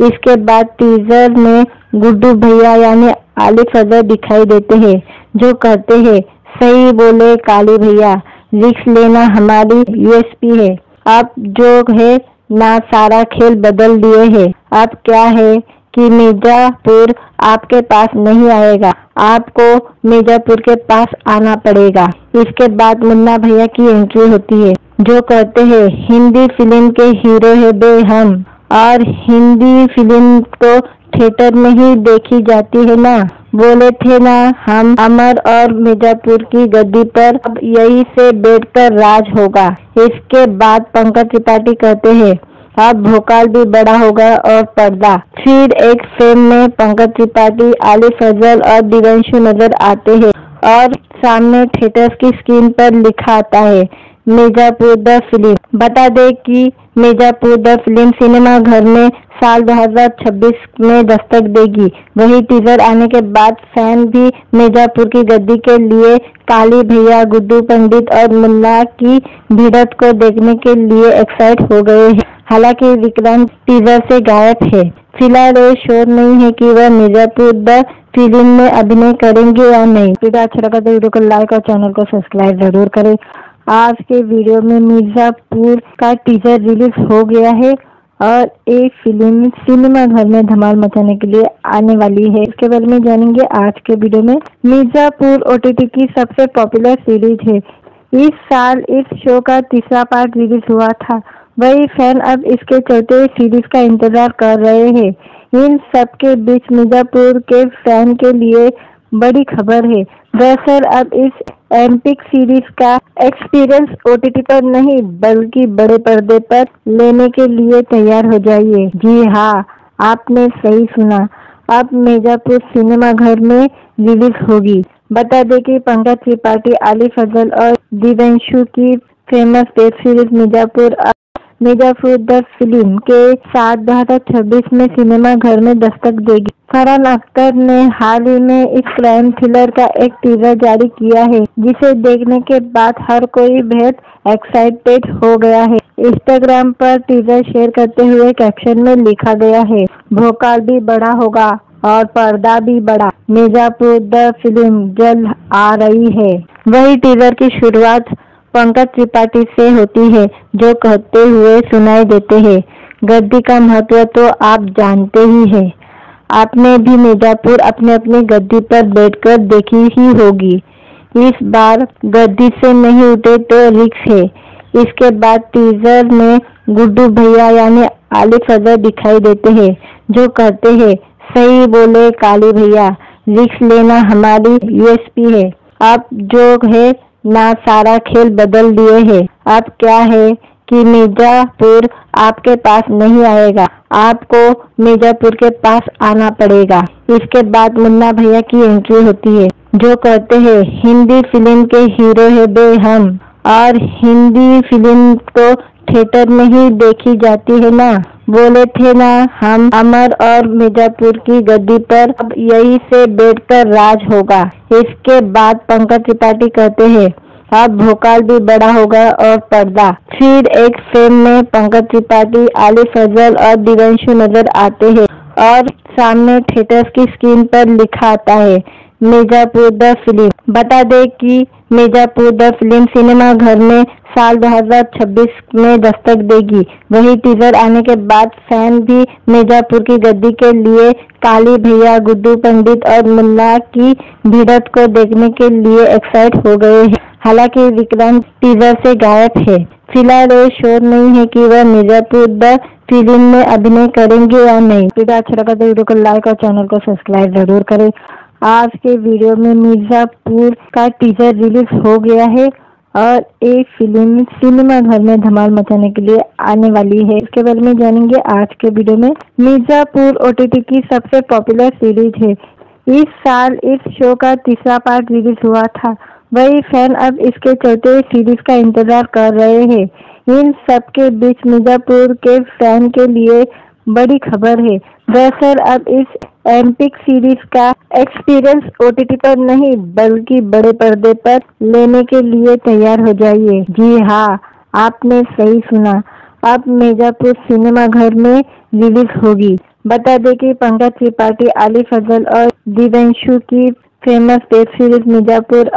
इसके बाद टीजर में गुड्डू भैया यानी आलिफ फजल दिखाई देते हैं, जो कहते हैं सही बोले काली भैया, रिस्क लेना हमारी यूएसपी है। आप जो है ना सारा खेल बदल दिए हैं। अब क्या है कि मिर्जापुर आपके पास नहीं आएगा, आपको मिर्जापुर के पास आना पड़ेगा। इसके बाद मुन्ना भैया की एंट्री होती है, जो कहते हैं हिंदी फिल्म के हीरो है बे हम, और हिंदी फिल्म तो थिएटर में ही देखी जाती है ना। बोले थे ना हम अमर और मिर्जापुर की गद्दी पर अब यही से बैठकर राज होगा। इसके बाद पंकज त्रिपाठी कहते हैं अब भोकाल भी बड़ा होगा और पर्दा। फिर एक फ्रेम में पंकज त्रिपाठी, आलिफ फजल और दिव्यांशु नजर आते हैं और सामने थिएटर की स्क्रीन पर लिखा आता है मिर्जापुर द फिल्म। बता दे कि मिर्जापुर द फिल्म सिनेमा घर में साल 2026 में दस्तक देगी। वही टीजर आने के बाद फैन भी मिर्जापुर की गद्दी के लिए काली भैया, गुड्डू पंडित और मुन्ना की भिड़ंत को देखने के लिए एक्साइट हो गए हैं। हालांकि विक्रांत टीजर से गायब है। फिलहाल ये श्योर नहीं है कि वह मिर्जापुर द फिल्म में अभिनय करेंगे या नहीं। वीडियो अच्छा लगा तो वीडियो को लाइक और चैनल को सब्सक्राइब जरूर करें। आज के वीडियो में मिर्जापुर का टीजर रिलीज हो गया है और एक फिल्म सिनेमा घर में धमाल मचाने के लिए आने वाली है। इसके बारे में जानेंगे आज के वीडियो में। मिर्जापुर ओटीटी की सबसे पॉपुलर सीरीज है। इस साल इस शो का तीसरा पार्ट रिलीज हुआ था। वही फैन अब इसके चौथे सीरीज का इंतजार कर रहे हैं। इन सब के बीच मिर्जापुर के फैन के लिए बड़ी खबर है। दरअसल अब इस एपिक सीरीज का एक्सपीरियंस ओटीटी पर नहीं बल्कि बड़े पर्दे पर लेने के लिए तैयार हो जाइए। जी हाँ, आपने सही सुना, अब मिर्जापुर सिनेमा घर में रिलीज होगी। बता दें कि पंकज त्रिपाठी, आली फजल और दिव्यांशु की famous web series Mirzapur the film के साथ 2026 में सिनेमा घर में दस्तक देगी। फरहान अख्तर ने हाल ही में इस क्राइम थ्रिलर का एक टीजर जारी किया है, जिसे देखने के बाद हर कोई बेहद एक्साइटेड हो गया है। इंस्टाग्राम पर टीजर शेयर करते हुए कैप्शन में लिखा गया है, भोकाल भी बड़ा होगा और पर्दा भी बड़ा, मिर्जापुर द फिल्म जल्द आ रही है। वही टीजर की शुरुआत पंकज त्रिपाठी से होती है, जो कहते हुए सुनाई देते हैं, गद्दी का महत्व तो आप जानते ही हैं। आपने भी मिर्जापुर अपनी अपनी गद्दी पर बैठकर देखी ही होगी। इस बार गद्दी से नहीं उठे तो रिक्स है। इसके बाद टीजर में गुड्डू भैया यानी आली फजल दिखाई देते हैं, जो कहते हैं, सही बोले काली भैया, रिक्स लेना हमारी यूएसपी है। आप जो है ना सारा खेल बदल दिए हैं। अब क्या है कि मिर्जापुर आपके पास नहीं आएगा, आपको मिर्जापुर के पास आना पड़ेगा। इसके बाद मुन्ना भैया की एंट्री होती है, जो कहते हैं, हिंदी फिल्म के हीरो है बे हम, और हिंदी फिल्म तो थिएटर में ही देखी जाती है ना। बोले थे ना हम अमर और मिर्जापुर की गद्दी पर अब यही से बैठकर राज होगा। इसके बाद पंकज त्रिपाठी कहते हैं, अब भोकाल भी बड़ा होगा और पर्दा। फिर एक फ्रेम में पंकज त्रिपाठी, आली फजल और दिव्यांशु नजर आते हैं और सामने थिएटर की स्क्रीन पर लिखा आता है, मिर्जापुर द फिल्म। बता दें कि मिर्जापुर द फिल्म सिनेमा घर में साल 2026 में दस्तक देगी। वही टीजर आने के बाद फैन भी मिर्जापुर की गद्दी के लिए काली भैया, गुड्डू पंडित और मुन्ना की भिड़ंत को देखने के लिए एक्साइट हो गए हैं। हालांकि विक्रांत टीजर से गायब है। फिलहाल ये श्योर नहीं है कि वह मिर्जापुर द फिल्म में अभिनय करेंगे या नहीं। वीडियो अच्छा लगा तो वीडियो को लाइक और चैनल को सब्सक्राइब जरूर करें। आज के वीडियो में मिर्जापुर का टीजर रिलीज हो गया है और एक फिल्म सिनेमा घर में धमाल मचाने के लिए आने वाली है। इसके बारे में जानेंगे आज के वीडियो में। मिर्जापुर ओटीटी की सबसे पॉपुलर सीरीज है। इस साल इस शो का तीसरा पार्ट रिलीज हुआ था। वही फैन अब इसके चौथे सीरीज का इंतजार कर रहे हैं। इन सब के बीच मिर्जापुर के फैन के लिए बड़ी खबर है। दरअसल अब इस एपिक सीरीज का एक्सपीरियंस ओटीटी पर नहीं बल्कि बड़े पर्दे पर लेने के लिए तैयार हो जाइए। जी हाँ, आपने सही सुना, अब मिर्जापुर सिनेमा घर में रिलीज होगी। बता दें कि पंकज त्रिपाठी, आली फजल और दिव्यांशु की famous web series Mirzapur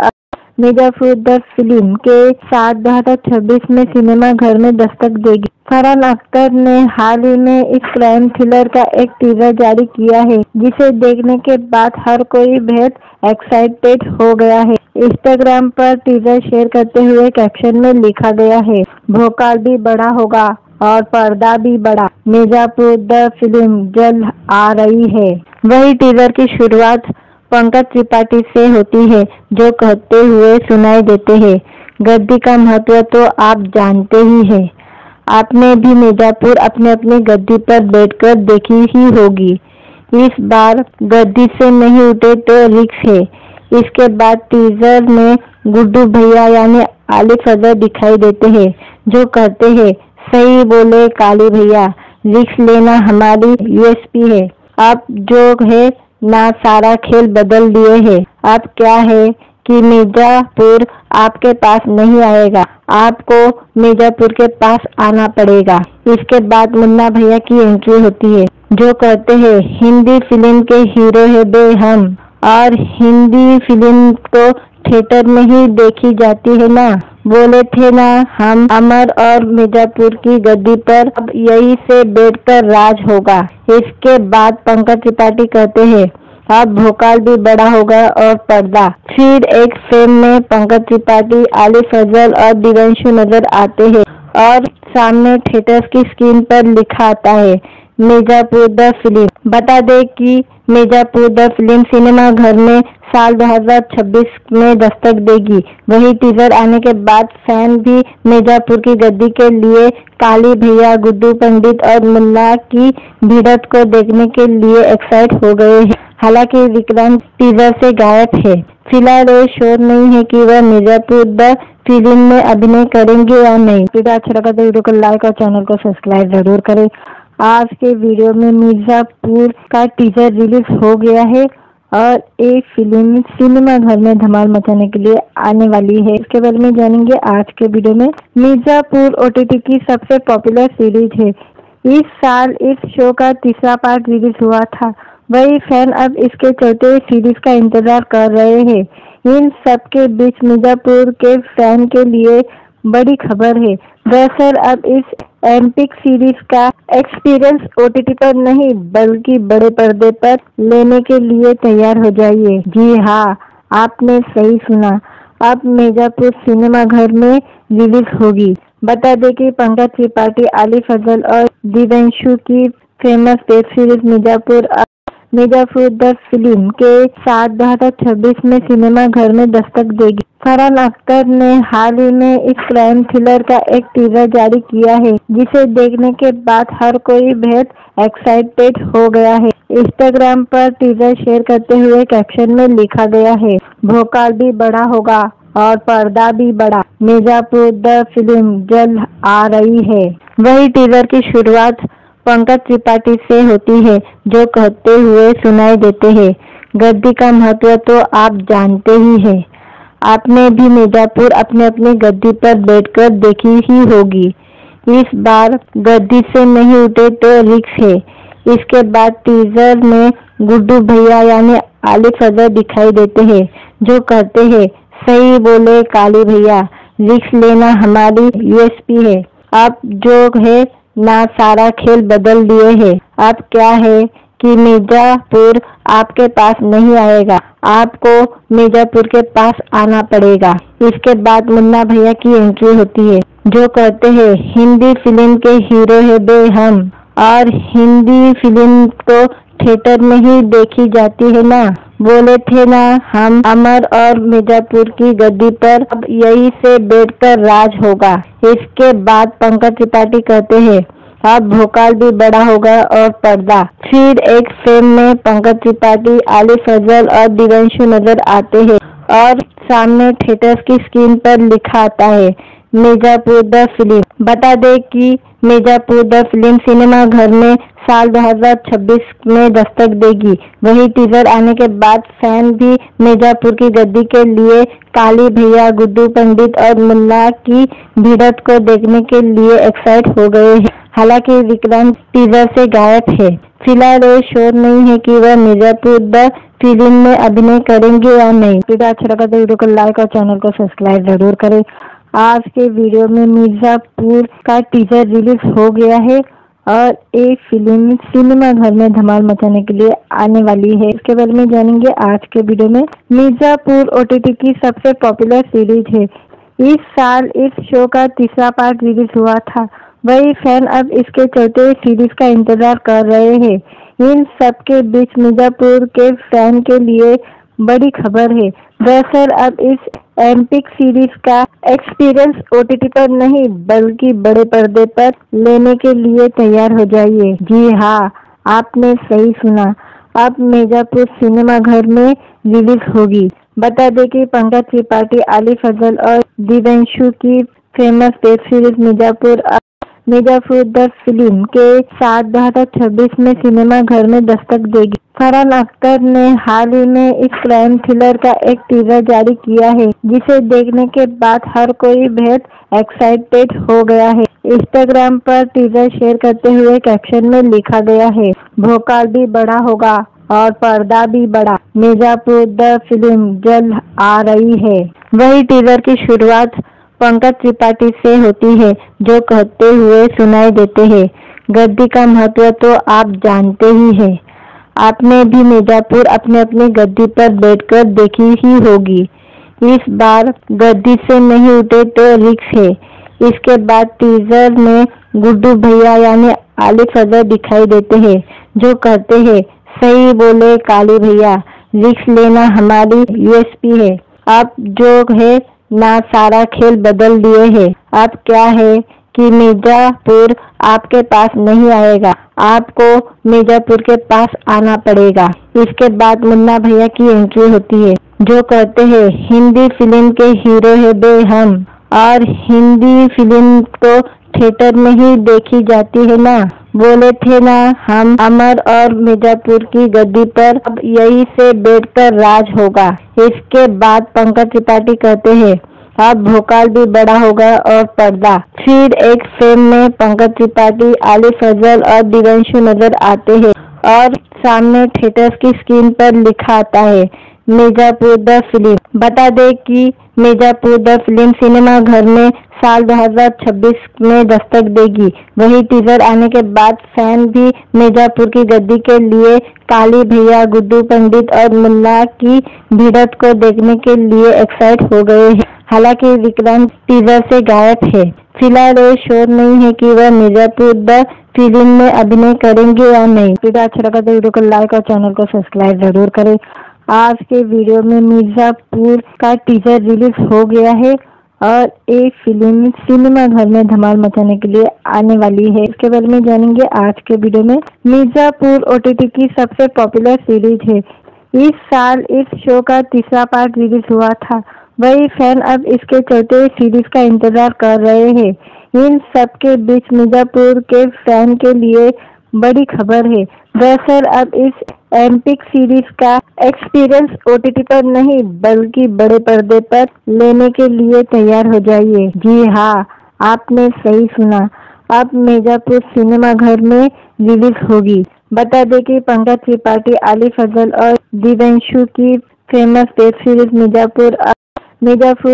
the film के साथ 2026 में सिनेमा घर में दस्तक देगी। फरहान अख्तर ने हाल ही में इस क्राइम थ्रिलर का एक टीजर जारी किया है, जिसे देखने के बाद हर कोई बेहद एक्साइटेड हो गया है। इंस्टाग्राम पर टीजर शेयर करते हुए कैप्शन में लिखा गया है, भोकाल भी बड़ा होगा और पर्दा भी बड़ा, मिर्जापुर द फिल्म जल्द आ रही है। वही टीजर की शुरुआत पंकज त्रिपाठी से होती है, जो कहते हुए सुनाई देते हैं, गद्दी का महत्व तो आप जानते ही हैं। आपने भी मिर्जापुर अपनी अपनी गद्दी पर बैठकर देखी ही होगी। इस बार गद्दी से नहीं उठे तो रिक्स है। इसके बाद टीजर में गुड्डू भैया यानी आली फजल दिखाई देते हैं, जो कहते हैं, सही बोले काली भैया, रिक्स लेना हमारी यूएसपी है। आप जो है ना सारा खेल बदल दिए हैं। अब क्या है कि मिर्जापुर आपके पास नहीं आएगा, आपको मिर्जापुर के पास आना पड़ेगा। इसके बाद मुन्ना भैया की एंट्री होती है, जो कहते हैं, हिंदी फिल्म के हीरो है बे हम, और हिंदी फिल्म तो थिएटर में ही देखी जाती है ना। बोले थे ना हम अमर और मिर्जापुर की गद्दी पर अब यही से बैठकर राज होगा। इसके बाद पंकज त्रिपाठी कहते हैं, अब भोकाल भी बड़ा होगा और पर्दा। फिर एक फ्रेम में पंकज त्रिपाठी, आली फजल और दिव्यांशु नजर आते हैं और सामने थिएटर की स्क्रीन पर लिखा आता है, मिर्जापुर द फिल्म। बता दें कि मिर्जापुर द फिल्म सिनेमा घर में साल 2026 में दस्तक देगी। वही टीजर आने के बाद फैन भी मिर्जापुर की गद्दी के लिए काली भैया, गुड्डू पंडित और मुन्ना की भिड़ंत को देखने के लिए एक्साइट हो गए हैं। हालांकि विक्रांत टीजर से गायब है। फिलहाल ये श्योर नहीं है कि वह मिर्जापुर द फिल्म में अभिनय करेंगे या नहीं। वीडियो अच्छा लगा तो वीडियो को लाइक और चैनल को सब्सक्राइब जरूर करें। आज के वीडियो में मिर्जापुर का टीजर रिलीज हो गया है और एक फिल्म सिनेमा घर में धमाल मचाने के लिए आने वाली है। इसके बारे में जानेंगे आज के वीडियो में। मिर्जापुर ओटीटी की सबसे पॉपुलर सीरीज है। इस साल इस शो का तीसरा पार्ट रिलीज हुआ था। वही फैन अब इसके चौथे सीरीज का इंतजार कर रहे हैं। इन सब के बीच मिर्जापुर के फैन के लिए बड़ी खबर है। दरअसल अब इस एपिक सीरीज का एक्सपीरियंस ओटीटी पर नहीं बल्कि बड़े पर्दे पर लेने के लिए तैयार हो जाइए। जी हाँ, आपने सही सुना, अब मिर्जापुर सिनेमा घर में रिलीज होगी। बता दें कि पंकज त्रिपाठी, आली फजल और दिव्यांशु की famous web series Mirzapur the film के साथ 2026 में सिनेमा घर में दस्तक देगी। फरहान अख्तर ने हाल ही में इस क्राइम थ्रिलर का एक टीजर जारी किया है, जिसे देखने के बाद हर कोई बेहद एक्साइटेड हो गया है। इंस्टाग्राम पर टीजर शेयर करते हुए कैप्शन में लिखा गया है, भोकाल भी बड़ा होगा और पर्दा भी बड़ा, मिर्जापुर द फिल्म जल्द आ रही है। वही टीजर की शुरुआत पंकज त्रिपाठी से होती है, जो कहते हुए सुनाई देते हैं, गद्दी का महत्व तो आप जानते ही हैं। आपने भी मिर्जापुर अपने अपनी गद्दी पर बैठकर देखी ही होगी। इस बार गद्दी से नहीं उठे तो रिस्क है। इसके बाद टीजर में गुड्डू भैया यानी आली फजल दिखाई देते हैं, जो कहते हैं, सही बोले काली भैया, रिस्क लेना हमारी यूएसपी है। अब जो है ना सारा खेल बदल दिए हैं। अब क्या है कि मिर्जापुर आपके पास नहीं आएगा, आपको मिर्जापुर के पास आना पड़ेगा। इसके बाद मुन्ना भैया की एंट्री होती है, जो कहते हैं, हिंदी फिल्म के हीरो है बे हम, और हिंदी फिल्म तो थिएटर में ही देखी जाती है ना। बोले थे ना हम अमर और मिर्जापुर की गद्दी पर अब यही से बैठकर राज होगा। इसके बाद पंकज त्रिपाठी कहते हैं, अब भोकाल भी बड़ा होगा और पर्दा। फिर एक फ्रेम में पंकज त्रिपाठी, आली फजल और दिव्यांशु नजर आते हैं और सामने थिएटर की स्क्रीन पर लिखा आता है, मिर्जापुर द फिल्म। बता दें कि मिर्जापुर द फिल्म सिनेमा घर में साल 2026 में दस्तक देगी। वही टीजर आने के बाद फैन भी मिर्जापुर की गद्दी के लिए काली भैया, गुड्डू पंडित और मुन्ना की भिड़ंत को देखने के लिए एक्साइट हो गए हैं। हालांकि विक्रांत टीजर से गायब है। फिलहाल ये श्योर नहीं है कि वह मिर्जापुर द फिल्म में अभिनय करेंगे या नहीं। वीडियो अच्छा लगा तो वीडियो को लाइक और चैनल को सब्सक्राइब जरूर करें। आज के वीडियो में मिर्जापुर का टीजर रिलीज हो गया है और एक फिल्म सिनेमा घर में धमाल मचाने के लिए आने वाली है। इसके बारे में जानेंगे आज के वीडियो में। मिर्जापुर ओटीटी की सबसे पॉपुलर सीरीज है। इस साल इस शो का तीसरा पार्ट रिलीज हुआ था। वही फैन अब इसके चौथे सीरीज का इंतजार कर रहे हैं। इन सब के बीच मिर्जापुर के फैन के लिए बड़ी खबर है। दरअसल अब इस एपिक सीरीज का एक्सपीरियंस ओटीटी पर नहीं बल्कि बड़े पर्दे पर लेने के लिए तैयार हो जाइए। जी हाँ, आपने सही सुना, अब मिर्जापुर सिनेमा घर में रिलीज होगी। बता दें कि पंकज त्रिपाठी, आली फजल और दिव्यांशु की famous web series Mirzapur the film के साथ 2026 में सिनेमा घर में दस्तक देगी। फरहान अख्तर ने हाल ही में इस क्राइम थ्रिलर का एक टीजर जारी किया है, जिसे देखने के बाद हर कोई बेहद एक्साइटेड हो गया है। इंस्टाग्राम पर टीजर शेयर करते हुए कैप्शन में लिखा गया है, भोकाल भी बड़ा होगा और पर्दा भी बड़ा, मिर्जापुर द फिल्म जल्द आ रही है। वही टीजर की शुरुआत पंकज त्रिपाठी से होती है, जो कहते हुए सुनाई देते हैं, गद्दी का महत्व तो आप जानते ही हैं। आपने भी मिर्जापुर अपने अपनी गद्दी पर बैठकर देखी ही होगी। इस बार गद्दी से नहीं उठे तो रिस्क है। इसके बाद टीजर में गुड्डू भैया यानी आली फजल दिखाई देते हैं, जो कहते हैं, सही बोले काली भैया, रिस्क लेना हमारी यूएसपी है। अब जो है ना सारा खेल बदल दिए हैं। अब क्या है कि मिर्जापुर आपके पास नहीं आएगा, आपको मिर्जापुर के पास आना पड़ेगा। इसके बाद मुन्ना भैया की एंट्री होती है, जो कहते हैं हिंदी फिल्म के हीरो है बेहम, और हिंदी फिल्म तो थिएटर में ही देखी जाती है ना। बोले थे ना हम अमर और मिर्जापुर की गद्दी पर अब यही से बैठकर राज होगा। इसके बाद पंकज त्रिपाठी कहते हैं अब भोकाल भी बड़ा होगा और पर्दा। फिर एक फ्रेम में पंकज त्रिपाठी, आली फजल और दिव्यांशु नजर आते हैं और सामने थिएटर की स्क्रीन पर लिखा आता है मिर्जापुर द फिल्म। बता दे कि मिर्जापुर द फिल्म सिनेमा घर में साल 2026 में दस्तक देगी। वही टीजर आने के बाद फैन भी मिर्जापुर की गद्दी के लिए काली भैया, गुड्डू पंडित और मुन्ना की भिड़ंत को देखने के लिए एक्साइट हो गए हैं। हालांकि विक्रांत टीजर से गायब है। फिलहाल ये श्योर नहीं है कि वह मिर्जापुर द फिल्म में अभिनय करेंगे या नहीं। वीडियो अच्छा लगा तो वीडियो को लाइक और चैनल को सब्सक्राइब जरूर करें। आज के वीडियो में मिर्जापुर का टीजर रिलीज हो गया है और एक फिल्म सिनेमा घर में धमाल मचाने के लिए आने वाली है। इसके बारे में जानेंगे आज के वीडियो में। मिर्जापुर ओटीटी की सबसे पॉपुलर सीरीज है। इस साल इस शो का तीसरा पार्ट रिलीज हुआ था। वही फैन अब इसके चौथे सीरीज का इंतजार कर रहे हैं। इन सब के बीच मिर्जापुर के फैन के लिए बड़ी खबर है। दरअसल अब इस एपिक सीरीज का एक्सपीरियंस ओटीटी पर नहीं बल्कि बड़े पर्दे पर लेने के लिए तैयार हो जाइए। जी हाँ, आपने सही सुना, अब मिर्जापुर सिनेमा घर में रिलीज होगी। बता दें कि पंकज त्रिपाठी, आली फजल और दिव्यांशु की famous web series Mirzapur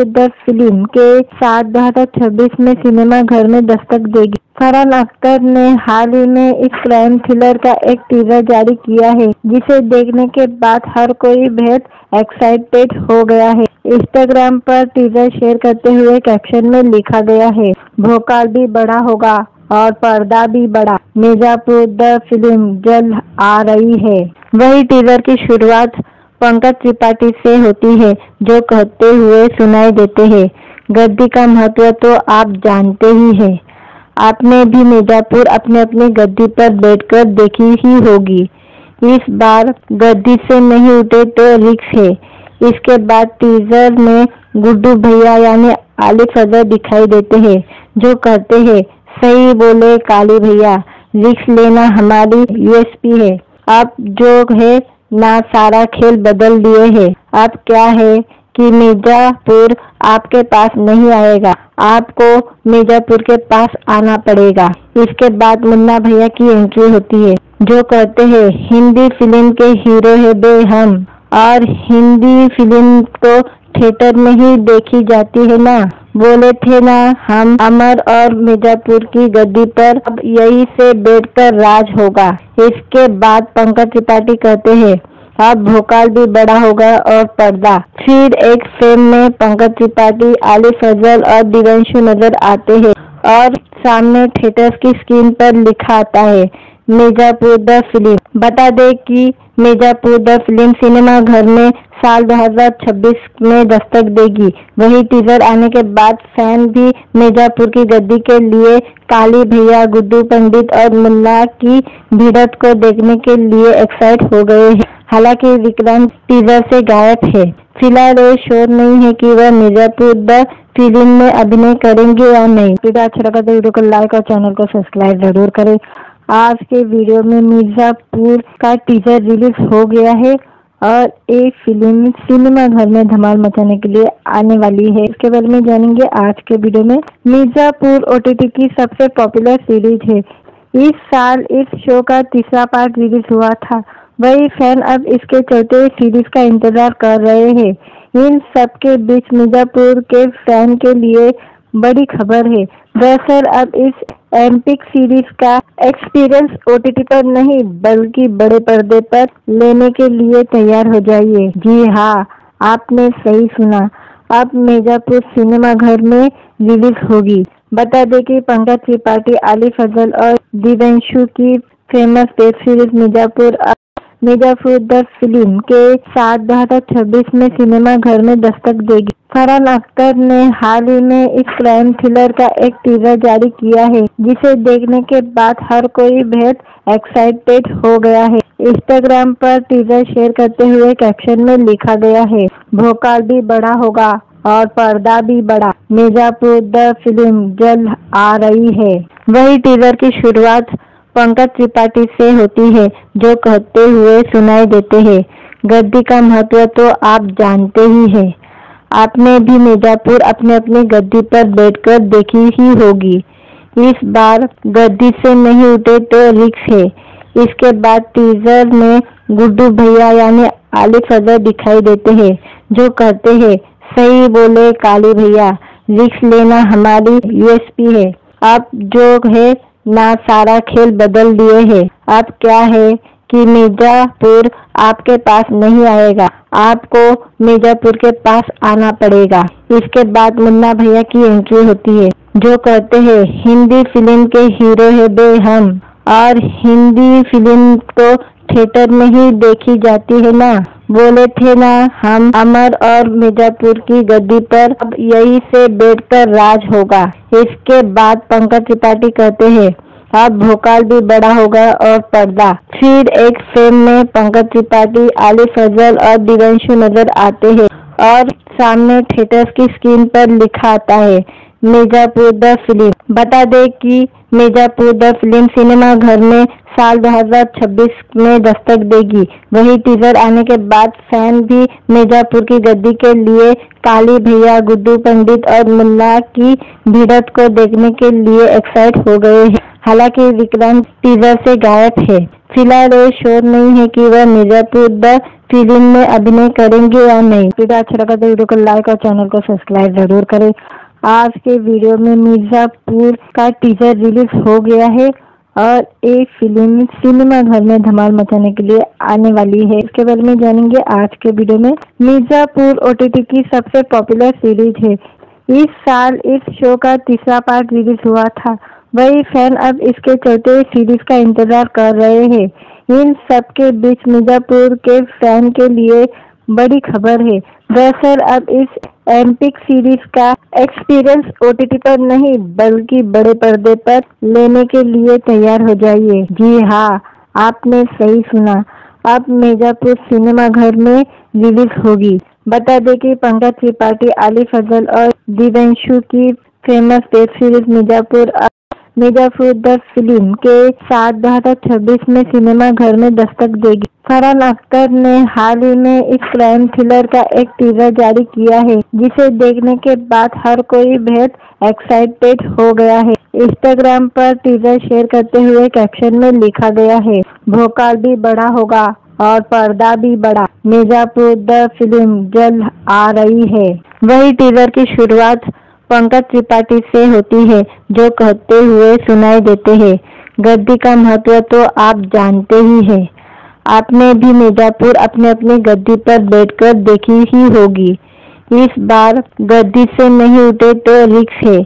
the film के साथ 2026 में सिनेमा घर में दस्तक देगी। फरहान अख्तर ने हाल ही में इस क्राइम थ्रिलर का एक टीजर जारी किया है, जिसे देखने के बाद हर कोई बेहद एक्साइटेड हो गया है। इंस्टाग्राम पर टीजर शेयर करते हुए कैप्शन में लिखा गया है भोकाल भी बड़ा होगा और पर्दा भी बड़ा, मिर्जापुर द फिल्म जल्द आ रही है। वही टीजर की शुरुआत पंकज त्रिपाठी से होती है, जो कहते हुए सुनाई देते हैं गद्दी का महत्व तो आप जानते ही हैं। आपने भी मिर्जापुर अपने अपनी गद्दी पर बैठकर देखी ही होगी। इस बार गद्दी से नहीं उठे तो रिक्स है। इसके बाद टीजर में गुड्डू भैया यानी आली फजल दिखाई देते हैं, जो कहते हैं सही बोले काली भैया, रिक्स लेना हमारी यूएसपी है। अब जो है ना सारा खेल बदल दिए हैं। अब क्या है कि मिर्जापुर आपके पास नहीं आएगा, आपको मिर्जापुर के पास आना पड़ेगा। इसके बाद मुन्ना भैया की एंट्री होती है, जो कहते हैं हिंदी फिल्म के हीरो है बेहम, और हिंदी फिल्म तो थिएटर में ही देखी जाती है ना। बोले थे ना हम अमर और मिर्जापुर की गद्दी पर अब यही से बैठकर राज होगा। इसके बाद पंकज त्रिपाठी कहते हैं अब भोकाल भी बड़ा होगा और पर्दा। फिर एक फ्रेम में पंकज त्रिपाठी, आली फजल और दिव्यांशु नजर आते हैं और सामने थिएटर की स्क्रीन पर लिखा आता है मिर्जापुर द फिल्म। बता दे कि मिर्जापुर द फिल्म सिनेमा घर में साल 2026 में दस्तक देगी। वही टीजर आने के बाद फैन भी मिर्जापुर की गद्दी के लिए काली भैया, गुड्डू पंडित और मुन्ना की भिड़ंत को देखने के लिए एक्साइट हो गए हैं। हालांकि विक्रांत टीजर से गायब है। फिलहाल ये श्योर नहीं है कि वह मिर्जापुर द फिल्म में अभिनय करेंगे या नहीं। वीडियो अच्छा लगा तो वीडियो को लाइक और चैनल को सब्सक्राइब जरूर करें। आज के वीडियो में मिर्जापुर का टीजर रिलीज हो गया है और एक फिल्म सिनेमा घर में धमाल मचाने के लिए आने वाली है। इसके बारे में जानेंगे आज के वीडियो में। मिर्जापुर ओटीटी की सबसे पॉपुलर सीरीज है। इस साल इस शो का तीसरा पार्ट रिलीज हुआ था। वही फैन अब इसके चौथे सीरीज का इंतजार कर रहे हैं। इन सब के बीच मिर्जापुर के फैन के लिए बड़ी खबर है। दरअसल अब इस एपिक सीरीज का एक्सपीरियंस ओटीटी पर नहीं बल्कि बड़े पर्दे पर लेने के लिए तैयार हो जाइए। जी हाँ, आपने सही सुना, अब मिर्जापुर सिनेमा घर में रिलीज होगी। बता दें कि पंकज त्रिपाठी, आली फजल और दिव्यांशु की famous web series Mirzapur the film के साथ 2026 में सिनेमा घर में दस्तक देगी। फरहान अख्तर ने हाल ही में इस क्राइम थ्रिलर का एक टीजर जारी किया है, जिसे देखने के बाद हर कोई बेहद एक्साइटेड हो गया है। इंस्टाग्राम पर टीजर शेयर करते हुए कैप्शन में लिखा गया है, भोकाल भी बड़ा होगा और पर्दा भी बड़ा, मिर्जापुर द फिल्म जल्द आ रही है। वही टीजर की शुरुआत पंकज त्रिपाठी से होती है, जो कहते हुए सुनाई देते हैं, गद्दी का महत्व तो आप जानते ही हैं। आपने भी मिर्जापुर अपने अपनी गद्दी पर बैठकर देखी ही होगी। इस बार गद्दी से नहीं उठे तो रिक्स है। इसके बाद टीजर में गुड्डू भैया यानी आलिफ फजल दिखाई देते हैं, जो कहते हैं, सही बोले काली भैया, रिक्स लेना हमारी यूएसपी है। आप जो है ना सारा खेल बदल दिए हैं। अब क्या है कि मिर्जापुर आपके पास नहीं आएगा, आपको मिर्जापुर के पास आना पड़ेगा। इसके बाद मुन्ना भैया की एंट्री होती है, जो कहते हैं, हिंदी फिल्म के हीरो है बे हम, और हिंदी फिल्म तो थिएटर में ही देखी जाती है ना। बोले थे ना हम अमर और मिर्जापुर की गद्दी पर अब यही से बैठकर राज होगा। इसके बाद पंकज त्रिपाठी कहते हैं, अब भोकाल भी बड़ा होगा और पर्दा। फिर एक फ्रेम में पंकज त्रिपाठी, आलिफ फजल और दिव्यांशु नजर आते हैं और सामने थिएटर की स्क्रीन पर लिखा आता है, मिर्जापुर द फिल्म। बता दें कि मिर्जापुर द फिल्म सिनेमा घर में साल 2026 में दस्तक देगी। वही टीजर आने के बाद फैन भी मिर्जापुर की गद्दी के लिए काली भैया, गुड्डू पंडित और मुन्ना की भिड़ंत को देखने के लिए एक्साइट हो गए हैं। हालांकि विक्रांत टीजर से गायब है। फिलहाल ये श्योर नहीं है कि वह मिर्जापुर द फिल्म में अभिनय करेंगे या नहीं। वीडियो अच्छा लगा तो वीडियो को लाइक और चैनल को सब्सक्राइब जरूर करें। आज के वीडियो में मिर्जापुर का टीजर रिलीज हो गया है और एक फिल्म सिनेमा घर में धमाल मचाने के लिए आने वाली है। इसके बारे में जानेंगे आज के वीडियो में। मिर्जापुर ओटीटी की सबसे पॉपुलर सीरीज है। इस साल इस शो का तीसरा पार्ट रिलीज हुआ था। वही फैन अब इसके चौथे सीरीज का इंतजार कर रहे हैं। इन सब के बीच मिर्जापुर के फैन के लिए बड़ी खबर है। दरअसल अब इस एपिक सीरीज का एक्सपीरियंस ओटीटी पर नहीं बल्कि बड़े पर्दे पर लेने के लिए तैयार हो जाइए। जी हाँ, आपने सही सुना, अब मिर्जापुर सिनेमा घर में रिलीज होगी। बता दें कि पंकज त्रिपाठी, आलिफ फजल और दिव्यांशु की famous web series Mirzapur the film के साथ 2026 में सिनेमा घर में दस्तक देगी। फरहान अख्तर ने हाल ही में इस क्राइम थ्रिलर का एक टीजर जारी किया है, जिसे देखने के बाद हर कोई बेहद एक्साइटेड हो गया है। इंस्टाग्राम पर टीजर शेयर करते हुए कैप्शन में लिखा गया है, भोकाल भी बड़ा होगा और पर्दा भी बड़ा, मिर्जापुर द फिल्म जल्द आ रही है। वही टीजर की शुरुआत पंकज त्रिपाठी से होती है, जो कहते हुए सुनाई देते हैं, गद्दी का महत्व तो आप जानते ही हैं। आपने भी मिर्जापुर अपने अपनी गद्दी पर बैठकर देखी ही होगी। इस बार गद्दी से नहीं उठे तो रिक्स है।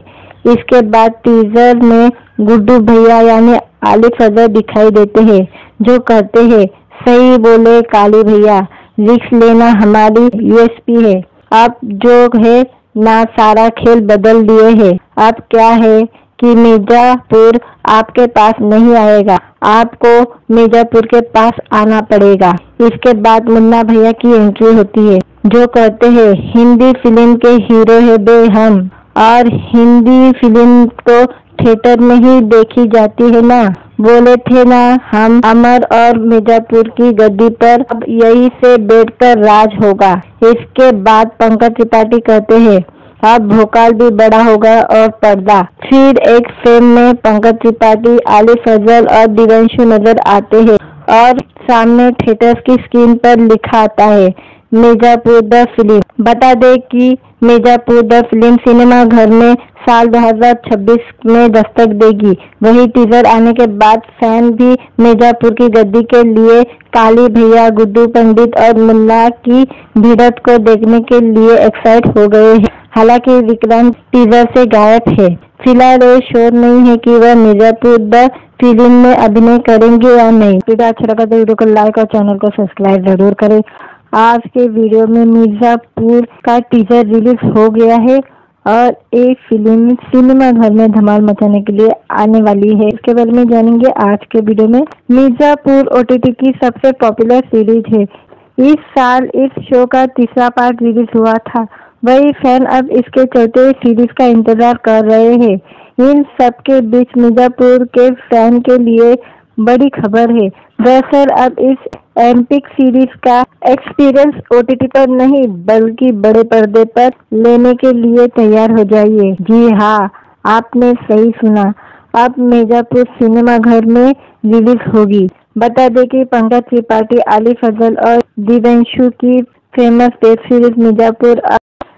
इसके बाद टीजर में गुड्डू भैया यानी आलिफ फजल दिखाई देते हैं, जो कहते हैं, सही बोले काली भैया, रिक्स लेना हमारी यूएसपी है। आप जो है ना सारा खेल बदल दिए हैं। अब क्या है कि मिर्जापुर आपके पास नहीं आएगा, आपको मिर्जापुर के पास आना पड़ेगा। इसके बाद मुन्ना भैया की एंट्री होती है, जो कहते हैं, हिंदी फिल्म के हीरो है बे हम, और हिंदी फिल्म तो थिएटर में ही देखी जाती है ना। बोले थे ना हम अमर और मिर्जापुर की गद्दी पर अब यही से बैठकर राज होगा। इसके बाद पंकज त्रिपाठी कहते हैं, अब भोकाल भी बड़ा होगा और पर्दा। फिर एक फ्रेम में पंकज त्रिपाठी, आलिफ फजल और दिव्यांशु नजर आते हैं और सामने थिएटर की स्क्रीन पर लिखा आता है, मिर्जापुर द फिल्म। बता दें कि मिर्जापुर द फिल्म सिनेमा घर में साल 2026 में दस्तक देगी। वही टीजर आने के बाद फैन भी मिर्जापुर की गद्दी के लिए काली भैया, गुड्डू पंडित और मुन्ना की भिड़ंत को देखने के लिए एक्साइट हो गए हैं। हालांकि विक्रांत टीजर से गायब है। फिलहाल ये श्योर नहीं है कि वह मिर्जापुर द फिल्म में अभिनय करेंगे या नहीं। वीडियो अच्छा लगा तो वीडियो को लाइक और चैनल को सब्सक्राइब जरूर करें। आज के वीडियो में मिर्जापुर का टीजर रिलीज हो गया है और एक फिल्म सिनेमा घर में धमाल मचाने के लिए आने वाली है। इसके बारे में जानेंगे आज के वीडियो में। मिर्जापुर ओटीटी की सबसे पॉपुलर सीरीज है। इस साल इस शो का तीसरा पार्ट रिलीज हुआ था। वही फैन अब इसके चौथे सीरीज का इंतजार कर रहे हैं। इन सब के बीच मिर्जापुर के फैन के लिए बड़ी खबर है। दरअसल अब इस एपिक सीरीज का एक्सपीरियंस ओटीटी पर नहीं बल्कि बड़े पर्दे पर लेने के लिए तैयार हो जाइए। जी हाँ, आपने सही सुना, अब मिर्जापुर सिनेमा घर में रिलीज होगी। बता दें कि पंकज त्रिपाठी, आलिफ फजल और दिव्यांशु की famous web series Mirzapur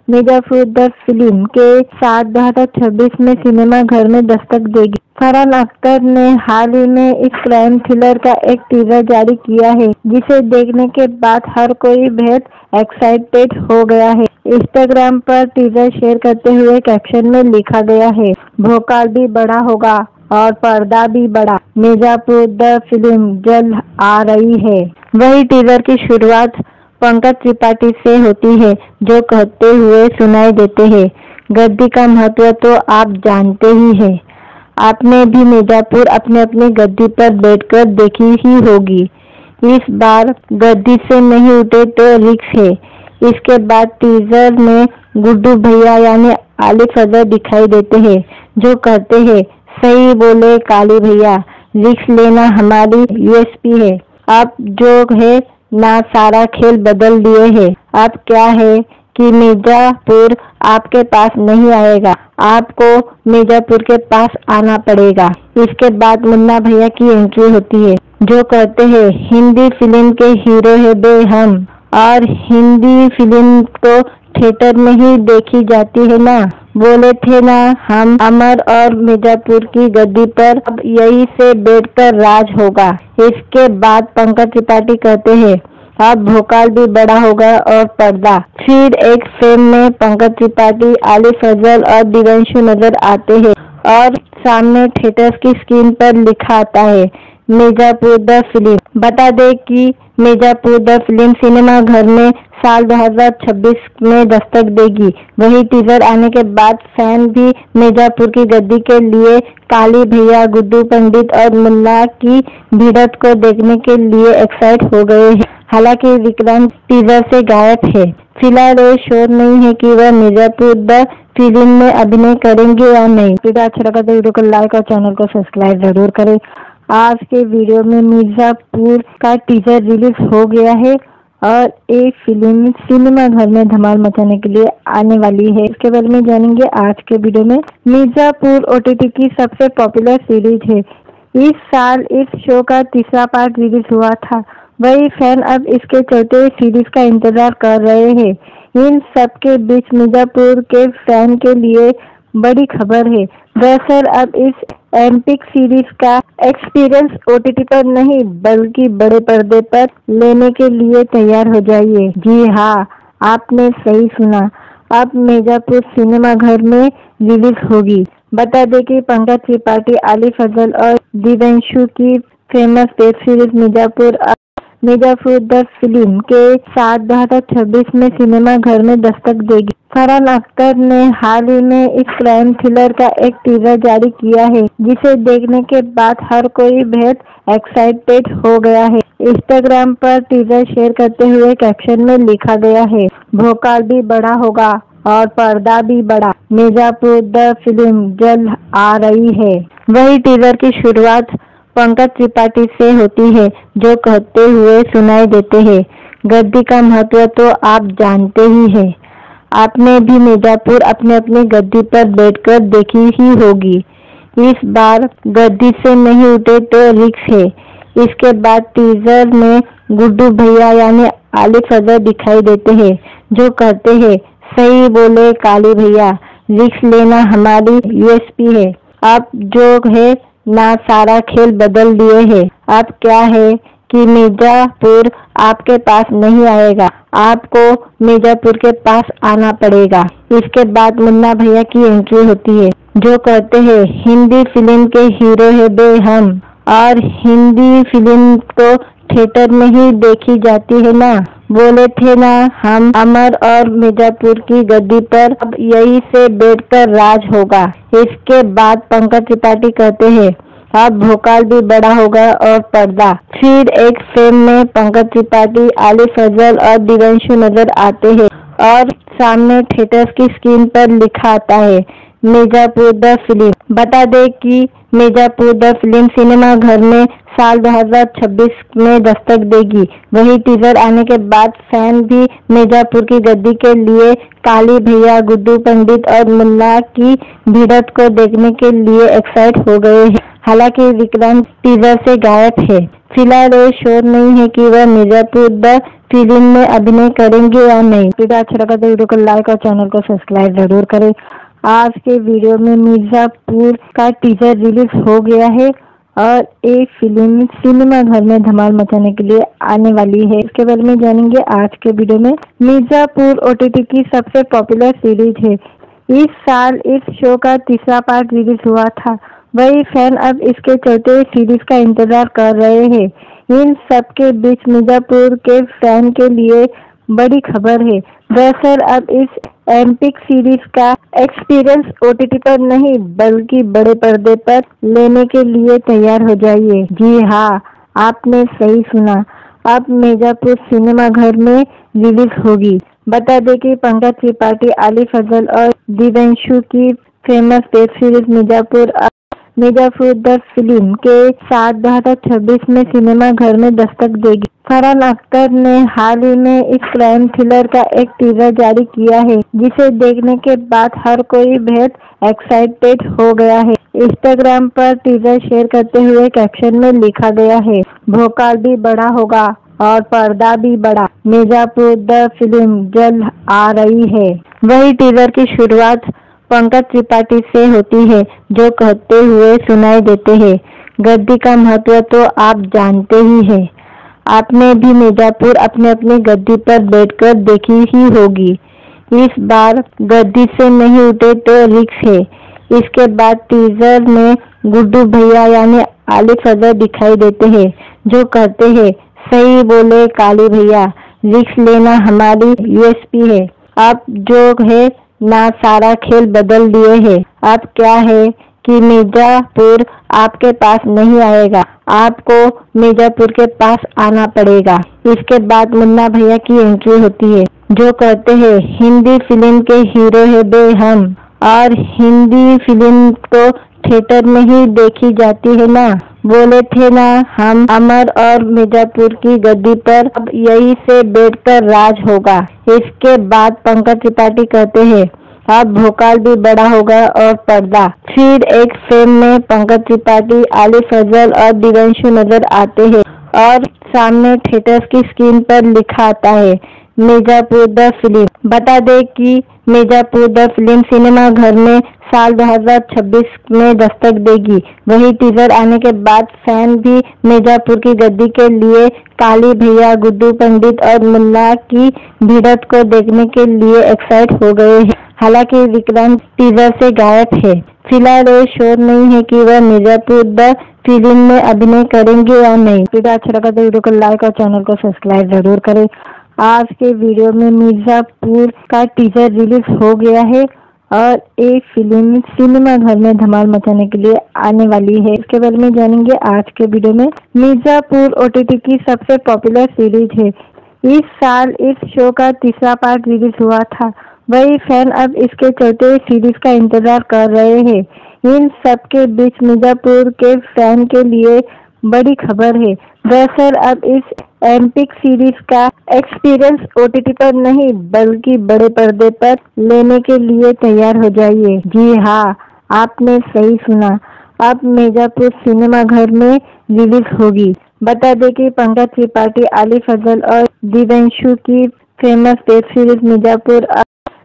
the film के साथ 2026 में सिनेमा घर में दस्तक देगी। फरहान अख्तर ने हाल ही में इस क्राइम थ्रिलर का एक टीजर जारी किया है, जिसे देखने के बाद हर कोई बेहद एक्साइटेड हो गया है। इंस्टाग्राम पर टीजर शेयर करते हुए कैप्शन में लिखा गया है, भोकाल भी बड़ा होगा और पर्दा भी बड़ा, मिर्जापुर द फिल्म जल्द आ रही है। वही टीजर की शुरुआत पंकज त्रिपाठी से होती है, जो कहते हुए सुनाई देते हैं, गद्दी का महत्व तो आप जानते ही हैं। आपने भी मिर्जापुर अपने अपनी गद्दी पर बैठकर देखी ही होगी। इस बार गद्दी से नहीं उठे तो रिक्स है। इसके बाद टीजर में गुड्डू भैया यानी आलिफ फजल दिखाई देते हैं, जो कहते हैं, सही बोले काली भैया, रिक्स लेना हमारी यूएसपी है। अब जो है ना सारा खेल बदल दिए हैं। अब क्या है कि मिर्जापुर आपके पास नहीं आएगा, आपको मिर्जापुर के पास आना पड़ेगा। इसके बाद मुन्ना भैया की एंट्री होती है, जो कहते हैं, हिंदी फिल्म के हीरो है बे हम, और हिंदी फिल्म तो थिएटर में ही देखी जाती है ना। बोले थे ना हम अमर और मिर्जापुर की गद्दी पर अब यही से बैठकर राज होगा। इसके बाद पंकज त्रिपाठी कहते हैं, अब भोकाल भी बड़ा होगा और पर्दा। फिर एक फ्रेम में पंकज त्रिपाठी, आलिफ फजल और दिव्यांशु नजर आते हैं और सामने थिएटर की स्क्रीन पर लिखा आता है, मिर्जापुर द फिल्म। बता दें कि मिर्जापुर द फिल्म सिनेमा घर में साल 2026 में दस्तक देगी। वही टीजर आने के बाद फैन भी मिर्जापुर की गद्दी के लिए काली भैया, गुड्डू पंडित और मुन्ना की भिड़ंत को देखने के लिए एक्साइट हो गए हैं। हालांकि विक्रांत टीजर से गायब है। फिलहाल ये श्योर नहीं है कि वह मिर्जापुर द फिल्म में अभिनय करेंगे या नहीं। वीडियो अच्छा लगा तो वीडियो को लाइक और चैनल को सब्सक्राइब जरूर करें। आज के वीडियो में मिर्जापुर का टीजर रिलीज हो गया है और एक फिल्म सिनेमा घर में धमाल मचाने के लिए आने वाली है। इसके बारे में जानेंगे आज के वीडियो में। मिर्जापुर ओटीटी की सबसे पॉपुलर सीरीज है। इस साल इस शो का तीसरा पार्ट रिलीज हुआ था। वही फैन अब इसके चौथे सीरीज का इंतजार कर रहे हैं। इन सब के बीच मिर्जापुर के फैन के लिए बड़ी खबर है। दरअसल अब इस एपिक सीरीज का एक्सपीरियंस ओटीटी पर नहीं बल्कि बड़े पर्दे पर लेने के लिए तैयार हो जाइए। जी हाँ, आपने सही सुना, अब मिर्जापुर सिनेमा घर में रिलीज होगी। बता दें कि पंकज त्रिपाठी, आलिफ फजल और दिव्यांशु की famous web series Mirzapur the film के साथ 2026 में सिनेमा घर में दस्तक देगी। फरहान अख्तर ने हाल ही में इस क्राइम थ्रिलर का एक टीजर जारी किया है, जिसे देखने के बाद हर कोई बेहद एक्साइटेड हो गया है। इंस्टाग्राम पर टीजर शेयर करते हुए कैप्शन में लिखा गया है, भोकाल भी बड़ा होगा और पर्दा भी बड़ा, मिर्जापुर द फिल्म जल्द आ रही है। वही टीजर की शुरुआत पंकज त्रिपाठी से होती है, जो कहते हुए सुनाई देते हैं, गद्दी का महत्व तो आप जानते ही हैं। आपने भी मिर्जापुर अपने अपनी गद्दी पर बैठकर देखी ही होगी। इस बार गद्दी से नहीं उठे तो रिक्स है। इसके बाद टीजर में गुड्डू भैया यानी आलिफ फजल दिखाई देते हैं, जो कहते हैं, सही बोले काली भैया, रिक्स लेना हमारी यूएसपी है। अब जो है ना सारा खेल बदल दिए हैं। अब क्या है कि मिर्जापुर आपके पास नहीं आएगा, आपको मिर्जापुर के पास आना पड़ेगा। इसके बाद मुन्ना भैया की एंट्री होती है, जो कहते हैं हिंदी फिल्म के हीरो है बे हम, और हिंदी फिल्म तो थिएटर में ही देखी जाती है ना। बोले थे ना हम अमर और मिर्जापुर की गद्दी पर अब यही से बैठकर राज होगा। इसके बाद पंकज त्रिपाठी कहते हैं अब भोकाल भी बड़ा होगा और पर्दा। फिर एक फिल्म में पंकज त्रिपाठी, आली फजल और दिव्यांशु नजर आते हैं और सामने थिएटर की स्क्रीन पर लिखा आता है मिर्जापुर द फिल्म। बता दे कि मिर्जापुर द फिल्म सिनेमा घर में साल 2026 में दस्तक देगी। वही टीजर आने के बाद फैन भी मिर्जापुर की गद्दी के लिए काली भैया, गुड्डू पंडित और मुन्ना की भिड़ंत को देखने के लिए एक्साइट हो गए हैं। हालांकि विक्रांत टीजर से गायब है। फिलहाल ये श्योर नहीं है कि वह मिर्जापुर द फिल्म में अभिनय करेंगे या नहीं। वीडियो अच्छा लगा तो वीडियो को लाइक और चैनल को सब्सक्राइब जरूर करें। आज के वीडियो में मिर्जापुर का टीजर रिलीज हो गया है और एक फिल्म सिनेमा घर में धमाल मचाने के लिए आने वाली है। इसके बारे में जानेंगे आज के वीडियो में। मिर्जापुर ओटीटी की सबसे पॉपुलर सीरीज है। इस साल इस शो का तीसरा पार्ट रिलीज हुआ था। वही फैन अब इसके चौथे सीरीज का इंतजार कर रहे हैं। इन सब के बीच मिर्जापुर के फैन के लिए बड़ी खबर है। दरअसल अब इस एपिक सीरीज का एक्सपीरियंस ओटीटी पर नहीं बल्कि बड़े पर्दे पर लेने के लिए तैयार हो जाइए। जी हाँ, आपने सही सुना, अब मिर्जापुर सिनेमा घर में रिलीज होगी। बता दें कि पंकज त्रिपाठी, आली फजल और दिव्यांशु की famous web series Mirzapur the film के साथ 2026 में सिनेमा घर में दस्तक देगी। फरहान अख्तर ने हाल ही में इस क्राइम थ्रिलर का एक टीजर जारी किया है, जिसे देखने के बाद हर कोई बेहद एक्साइटेड हो गया है। इंस्टाग्राम पर टीजर शेयर करते हुए कैप्शन में लिखा गया है भोकाल भी बड़ा होगा और पर्दा भी बड़ा, मिर्जापुर द फिल्म जल्द आ रही है। वही टीजर की शुरुआत पंकज त्रिपाठी से होती है, जो कहते हुए सुनाई देते हैं गद्दी का महत्व तो आप जानते ही हैं। आपने भी मिर्जापुर अपने अपनी गद्दी पर बैठकर देखी ही होगी। इस बार गद्दी से नहीं उठे तो रिक्स है। इसके बाद टीजर में गुड्डू भैया यानी आली फजल दिखाई देते हैं, जो कहते हैं सही बोले काली भैया, रिक्स लेना हमारी यूएसपी है। अब जो है ना सारा खेल बदल दिए हैं। अब क्या है कि मिर्जापुर आपके पास नहीं आएगा, आपको मिर्जापुर के पास आना पड़ेगा। इसके बाद मुन्ना भैया की एंट्री होती है, जो कहते हैं हिंदी फिल्म के हीरो है बे हम, और हिंदी फिल्म तो थिएटर में ही देखी जाती है ना। बोले थे ना हम अमर और मिर्जापुर की गद्दी पर अब यही से बैठकर राज होगा। इसके बाद पंकज त्रिपाठी कहते हैं अब भोकाल भी बड़ा होगा और पर्दा। फिर एक फिल्म में पंकज त्रिपाठी, आली फजल और दिव्यांशु नजर आते हैं और सामने थिएटर की स्क्रीन पर लिखा आता है मिर्जापुर द फिल्म। बता दें कि मिर्जापुर द फिल्म सिनेमा घर में साल 2026 में दस्तक देगी। वही टीजर आने के बाद फैन भी मिर्जापुर की गद्दी के लिए काली भैया, गुड्डू पंडित और मुन्ना की भिड़ंत को देखने के लिए एक्साइट हो गए हैं। हालांकि विक्रांत टीजर से गायब है। फिलहाल ये श्योर नहीं है कि वह मिर्जापुर द फिल्म में अभिनय करेंगे या नहीं। वीडियो अच्छा लगा तो वीडियो को लाइक और चैनल को सब्सक्राइब जरूर करें। आज के वीडियो में मिर्जापुर का टीजर रिलीज हो गया है और एक फिल्म सिनेमा घर में धमाल मचाने के लिए आने वाली है। इसके बारे में जानेंगे आज के वीडियो में। मिर्जापुर ओटीटी की सबसे पॉपुलर सीरीज है। इस साल इस शो का तीसरा पार्ट रिलीज हुआ था। वही फैन अब इसके चौथे सीरीज का इंतजार कर रहे हैं। इन सब के बीच मिर्जापुर के फैन के लिए बड़ी खबर है। दरअसल अब इस एपिक सीरीज का एक्सपीरियंस ओटीटी पर नहीं बल्कि बड़े पर्दे पर लेने के लिए तैयार हो जाइए। जी हाँ, आपने सही सुना, अब मिर्जापुर सिनेमा घर में रिलीज होगी। बता दें कि पंकज त्रिपाठी, आली फजल और दिव्यांशु की famous web series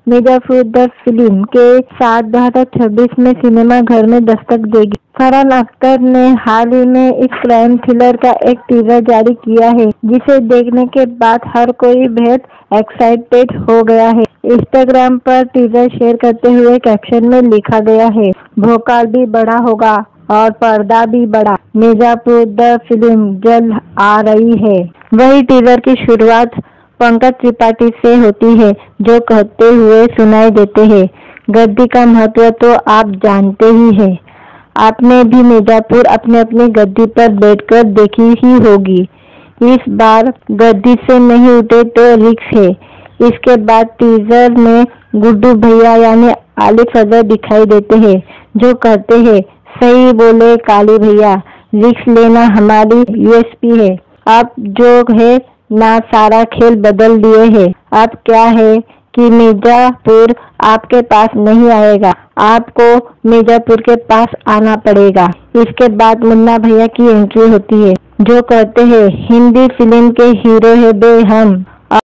Mirzapur the film के साथ 2026 में सिनेमा घर में दस्तक देगी। फरहान अख्तर ने हाल ही में इस क्राइम थ्रिलर का एक टीजर जारी किया है, जिसे देखने के बाद हर कोई बेहद एक्साइटेड हो गया है। इंस्टाग्राम पर टीजर शेयर करते हुए कैप्शन में लिखा गया है, भोकाल भी बड़ा होगा और पर्दा भी बड़ा, मिर्जापुर द फिल्म जल्द आ रही है। वही टीजर की शुरुआत पंकज त्रिपाठी से होती है, जो कहते हुए सुनाई देते हैं, गद्दी का महत्व तो आप जानते ही हैं। आपने भी मिर्जापुर अपने अपनी गद्दी पर बैठकर देखी ही होगी। इस बार गद्दी से नहीं उठे तो रिक्स है। इसके बाद टीजर में गुड्डू भैया यानी आलिफ अजहर दिखाई देते हैं, जो कहते हैं, सही बोले काली भैया, रिक्स लेना हमारी यूएसपी है। आप जो है ना सारा खेल बदल दिए हैं। अब क्या है कि मिर्जापुर आपके पास नहीं आएगा, आपको मिर्जापुर के पास आना पड़ेगा। इसके बाद मुन्ना भैया की एंट्री होती है, जो कहते हैं, हिंदी फिल्म के हीरो है बे हम।